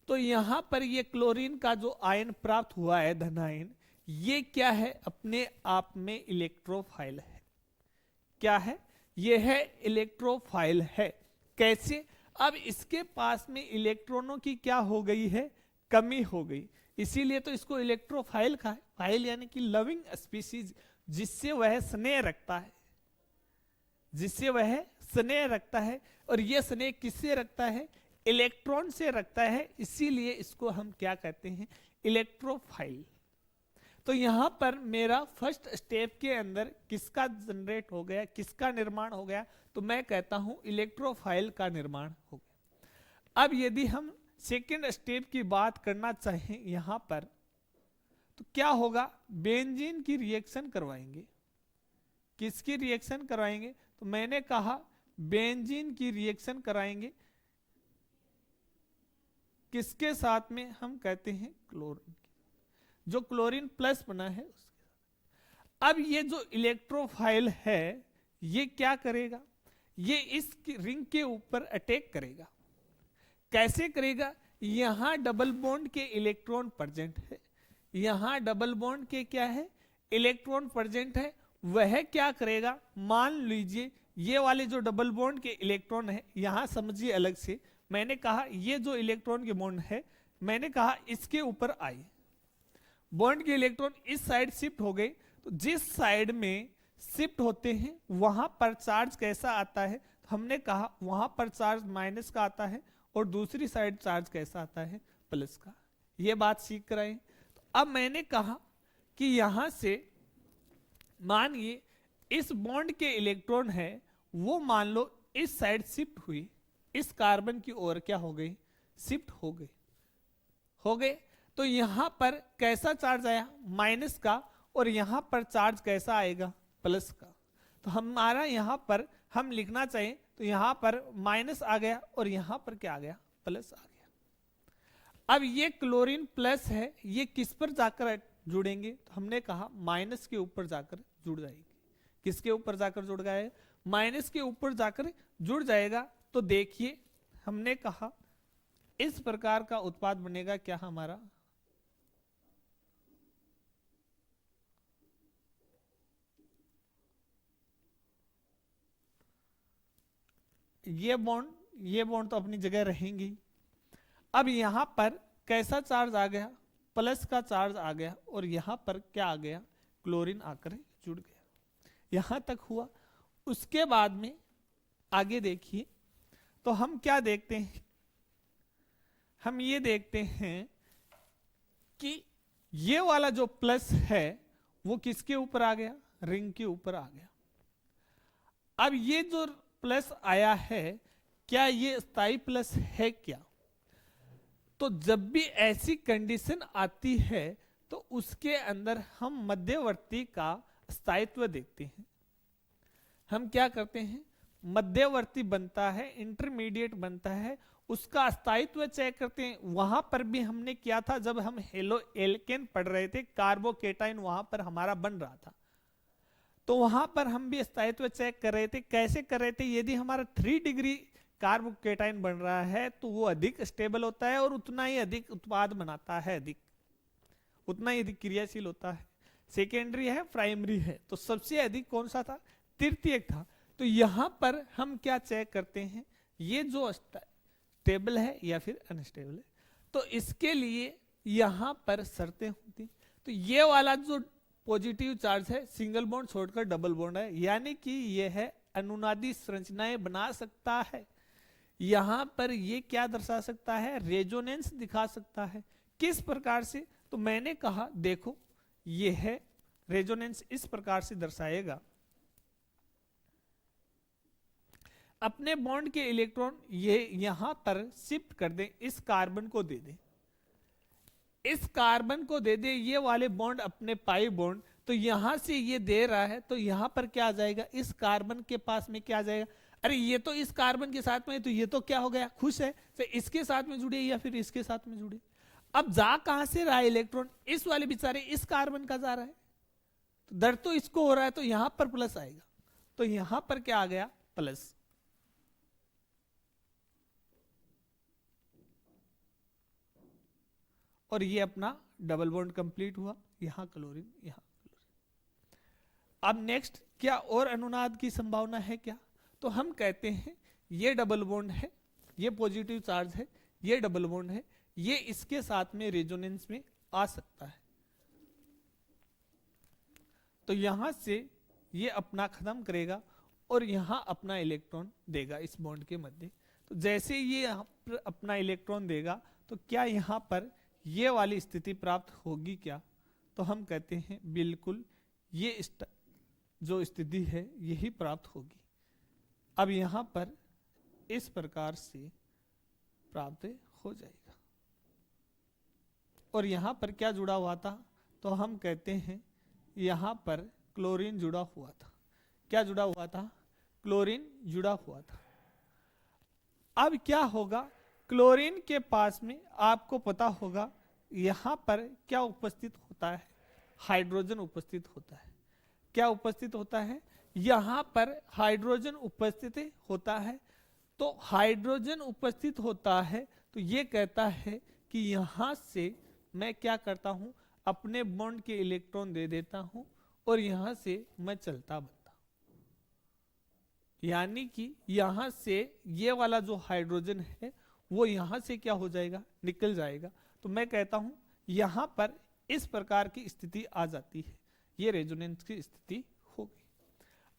तो यहां पर ये क्लोरीन का जो आयन प्राप्त हुआ है, धन आयन, ये क्या है, अपने आप में इलेक्ट्रोफाइल है। क्या है, ये है इलेक्ट्रोफाइल है। कैसे, अब इसके पास में इलेक्ट्रॉनों की क्या हो गई है, कमी हो गई, इसीलिए तो इसको इलेक्ट्रोफाइल कहा है। फाइल यानी कि लविंग स्पीसीज, जिससे वह स्नेह रखता है, जिससे वह स्नेह रखता है। और यह स्नेह किससे रखता है, इलेक्ट्रॉन से रखता है, इसीलिए इसको हम क्या कहते हैं, इलेक्ट्रोफाइल। तो यहां पर मेरा फर्स्ट स्टेप के अंदर किसका जनरेट हो गया, किसका निर्माण हो गया, तो मैं कहता हूं इलेक्ट्रोफाइल का निर्माण हो गया। अब यदि हम सेकेंड स्टेप की बात करना चाहें यहां पर, तो क्या होगा, बेंजीन की रिएक्शन करवाएंगे। किसकी रिएक्शन करवाएंगे, तो मैंने कहा बेंजीन की रिएक्शन कराएंगे, किसके साथ में, हम कहते हैं क्लोरीन, जो क्लोरीन प्लस बना है उसके साथ। अब ये जो इलेक्ट्रोफाइल है ये क्या करेगा, ये इस रिंग के ऊपर अटैक करेगा। कैसे करेगा, यहां डबल बॉन्ड के इलेक्ट्रॉन प्रेजेंट है, यहां डबल बॉन्ड के क्या है, इलेक्ट्रॉन प्रेजेंट है। वह क्या करेगा, मान लीजिए ये वाले जो डबल बॉन्ड के इलेक्ट्रॉन है, यहां समझिए अलग से, मैंने कहा ये जो इलेक्ट्रॉन के बॉन्ड है, मैंने कहा इसके ऊपर आए, बॉन्ड के इलेक्ट्रॉन इस साइड शिफ्ट हो गए। तो जिस साइड में शिफ्ट होते हैं वहां पर चार्ज कैसा आता है, तो हमने कहा वहां पर चार्ज माइनस का आता है, और दूसरी साइड चार्ज कैसा आता है, प्लस का। ये बात सीख कर आए। तो अब मैंने कहा कि यहां से मानिए इस बॉन्ड के इलेक्ट्रॉन है, वो मान लो इस साइड शिफ्ट हुई, इस कार्बन की ओर क्या हो गई, शिफ्ट हो गए। तो यहां पर कैसा चार्ज आया, माइनस का, और यहां पर चार्ज कैसा आएगा, प्लस का। तो हमारा यहां पर हम लिखना चाहिए, तो यहां पर माइनस आ गया और यहां पर क्या आ गया, प्लस आ गया। अब ये क्लोरीन प्लस है, ये किस पर जाकर जुड़ेंगे, तो हमने कहा माइनस के ऊपर जाकर जुड़ जाएगी। किसके ऊपर जाकर जुड़ गए, माइनस के ऊपर जाकर जुड़ जाएगा। तो देखिए हमने कहा इस प्रकार का उत्पाद बनेगा, क्या हमारा, ये बॉन्ड तो अपनी जगह रहेंगी। अब यहां पर कैसा चार्ज आ गया, प्लस का चार्ज आ गया, और यहां पर क्या आ गया, क्लोरीन आकर जुड़ गया। यहां तक हुआ। उसके बाद में आगे देखिए, तो हम क्या देखते हैं, हम ये देखते हैं कि ये वाला जो प्लस है वो किसके ऊपर आ गया, रिंग के ऊपर आ गया। अब ये जो प्लस आया है, क्या ये स्थायी प्लस है क्या, तो जब भी ऐसी कंडीशन आती है तो उसके अंदर हम मध्यवर्ती का स्थायित्व देखते हैं। हम क्या करते हैं, मध्यवर्ती बनता है, इंटरमीडिएट बनता है, उसका स्थायित्व चेक करते हैं। वहां पर भी हमने किया था जब हम हेलो एल्केन पढ़ रहे थे, कार्बोकेटाइन वहां पर हमारा बन रहा था, तो वहां पर हम भी स्थायित्व चेक कर रहे थे। कैसे कर रहे थे, यदि हमारा 3 डिग्री कार्बोकेटाइन बन रहा है तो वो अधिक स्टेबल होता है और उतना ही अधिक उत्पाद बनाता है, अधिक उतना ही अधिक क्रियाशील होता है। सेकेंडरी है, प्राइमरी है, तो सबसे अधिक कौन सा था, तृतीयक था। तो यहां पर हम क्या चेक करते हैं, ये जो स्टेबल है या फिर अनस्टेबल है। तो इसके लिए यहां पर शर्तें होती, तो ये वाला जो पॉजिटिव चार्ज है सिंगल बॉन्ड छोड़कर डबल बॉन्ड है, यानी कि यह है अनुनादी संरचनाएं बना सकता है। यहां पर ये क्या दर्शा सकता है, रेजोनेंस दिखा सकता है। किस प्रकार से, तो मैंने कहा देखो ये है रेजोनेंस, इस प्रकार से दर्शाएगा। अपने बॉन्ड के इलेक्ट्रॉन ये यहां पर शिफ्ट कर दें, इस कार्बन को दे दें, इस कार्बन को दे दे, ये वाले बॉन्ड अपने पाई बॉन्ड, तो यहां से ये दे रहा है, तो यहां पर क्या आ जाएगा, इस कार्बन के पास में क्या आ जाएगा, अरे ये तो इस कार्बन के साथ में, तो ये तो क्या हो गया, खुश है, तो इसके साथ में जुड़े या फिर इसके साथ में जुड़े। अब जा कहां से रहा है इलेक्ट्रॉन, इस वाले बेचारे इस कार्बन का जा रहा है, तो दर्द तो इसको हो रहा है, तो यहां पर प्लस आएगा, तो यहां पर क्या आ गया, प्लस। और ये अपना डबल बॉन्ड कंप्लीट हुआ, यहां क्लोरीन, यहां क्लोरीन। अब नेक्स्ट, क्या और अनुनाद की संभावना है क्या, तो हम कहते हैं ये डबल बॉन्ड है, ये पॉजिटिव चार्ज है, ये डबल बॉन्ड है, ये इसके साथ में रेजोनेंस में आ सकता है। तो यहां से ये अपना खत्म करेगा और यहां अपना इलेक्ट्रॉन देगा इस बॉन्ड के मध्य। तो जैसे ये यहां पर अपना इलेक्ट्रॉन देगा, तो क्या यहां पर ये वाली स्थिति प्राप्त होगी क्या, तो हम कहते हैं बिल्कुल ये जो स्थिति है यही प्राप्त होगी। अब यहां पर इस प्रकार से प्राप्त हो जाएगा। और यहां पर क्या जुड़ा हुआ था, तो हम कहते हैं यहां पर क्लोरीन जुड़ा हुआ था। क्या जुड़ा हुआ था, क्लोरीन जुड़ा हुआ था। अब क्या होगा, क्लोरीन के पास में आपको पता होगा यहां पर क्या उपस्थित होता है, हाइड्रोजन उपस्थित होता है। क्या उपस्थित होता है, यहां पर हाइड्रोजन उपस्थित होता है। तो हाइड्रोजन उपस्थित होता है, तो ये कहता है कि यहां से मैं क्या करता हूं, अपने बॉन्ड के इलेक्ट्रॉन दे देता हूं और यहां से मैं चलता बनता हूं। यानी कि यहां से ये वाला जो हाइड्रोजन है वो यहां से क्या हो जाएगा, निकल जाएगा। तो मैं कहता हूं यहां पर इस प्रकार की स्थिति आ जाती है, ये रेजोनेंस की स्थिति हो गई।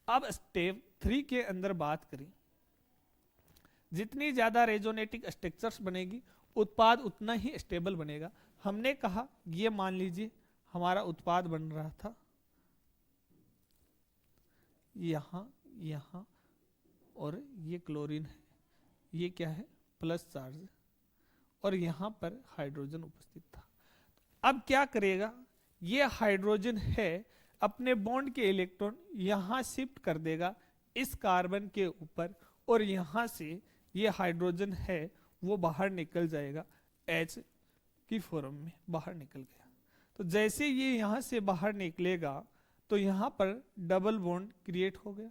अब स्टेप 3 के अंदर बात करें, जितनी ज्यादा रेजोनेटिक स्ट्रक्चर्स बनेगी उत्पाद उतना ही स्टेबल बनेगा। हमने कहा ये मान लीजिए हमारा उत्पाद बन रहा था यहां यहां, और ये क्लोरीन है, ये क्या है, प्लस चार्ज, और यहां पर हाइड्रोजन उपस्थित था। अब क्या करेगा, ये हाइड्रोजन है अपने बॉन्ड के इलेक्ट्रॉन यहां शिफ्ट कर देगा इस कार्बन के ऊपर, और यहां से ये हाइड्रोजन है वो बाहर निकल जाएगा, H की फॉर्म में बाहर निकल गया। तो जैसे ये यहां से बाहर निकलेगा तो यहां पर डबल बॉन्ड क्रिएट हो गया,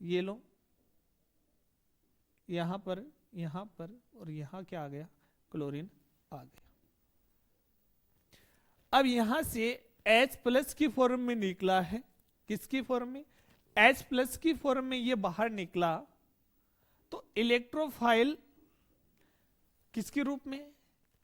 ये लो यहां पर और यहां क्या आ गया, क्लोरीन आ गया। अब यहां से H प्लस की फॉर्म में निकला है, किसकी फॉर्म में, H प्लस की फॉर्म में ये बाहर निकला, तो इलेक्ट्रोफाइल किसके रूप में,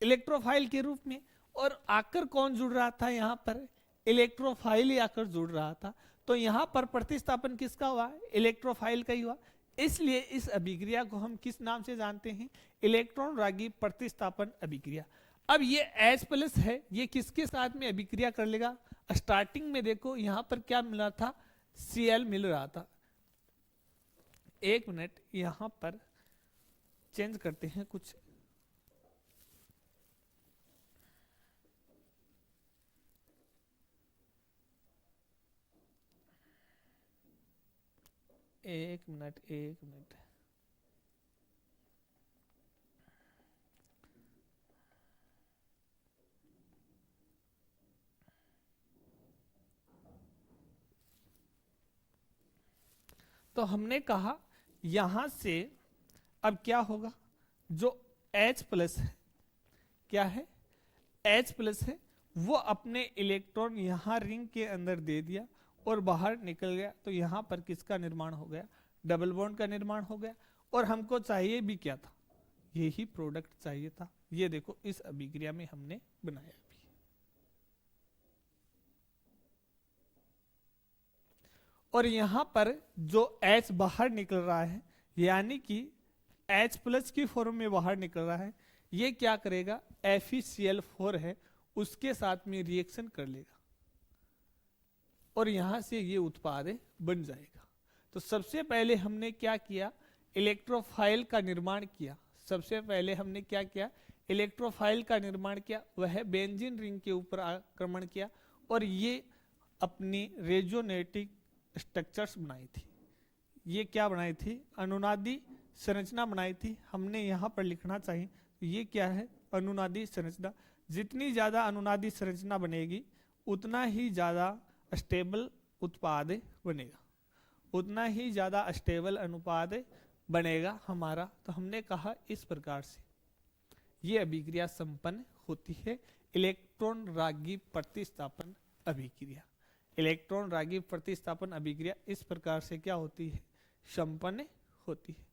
इलेक्ट्रोफाइल के रूप में। और आकर कौन जुड़ रहा था, यहां पर इलेक्ट्रोफाइल ही आकर जुड़ रहा था। तो यहां पर प्रतिस्थापन किसका हुआ, इलेक्ट्रोफाइल का ही हुआ। इसलिए इस अभिक्रिया को हम किस नाम से जानते हैं, इलेक्ट्रॉन रागी प्रतिस्थापन अभिक्रिया। अब ये H प्लस है, ये किसके साथ में अभिक्रिया कर लेगा, स्टार्टिंग में देखो यहां पर क्या मिला था, Cl मिल रहा था। एक मिनट, यहां पर चेंज करते हैं कुछ। एक मिनट, एक मिनट। तो हमने कहा यहां से अब क्या होगा, जो H प्लस है, क्या है, H प्लस है, वो अपने इलेक्ट्रॉन यहां रिंग के अंदर दे दिया और बाहर निकल गया। तो यहां पर किसका निर्माण हो गया, डबल बॉन्ड का निर्माण हो गया। और हमको चाहिए भी क्या था, यही प्रोडक्ट चाहिए था। ये देखो इस अभिक्रिया में हमने बनाया भी। और यहां पर जो H बाहर निकल रहा है, यानी कि H प्लस की फॉर्म में बाहर निकल रहा है, ये क्या करेगा, FeCl4 है, उसके साथ में रिएक्शन कर लेगा और यहां से ये उत्पाद बन जाएगा। तो सबसे पहले हमने क्या किया, इलेक्ट्रोफाइल का निर्माण किया। सबसे पहले हमने क्या किया, इलेक्ट्रोफाइल का निर्माण किया, वह बेंजीन रिंग के ऊपर आक्रमण किया और ये अपनी रेजोनेटिक स्ट्रक्चर्स बनाई थी। ये क्या बनाई थी, अनुनादी संरचना बनाई थी। हमने यहाँ पर लिखना चाहिए, ये क्या है, अनुनादी संरचना। जितनी ज्यादा अनुनादी संरचना बनेगी उतना ही ज्यादा स्टेबल उत्पाद बनेगा, उतना ही ज्यादा स्टेबल अनुपात बनेगा हमारा। तो हमने कहा इस प्रकार से ये अभिक्रिया संपन्न होती है, इलेक्ट्रॉन रागी प्रतिस्थापन अभिक्रिया। इलेक्ट्रॉन रागी प्रतिस्थापन अभिक्रिया इस प्रकार से क्या होती है, संपन्न होती है।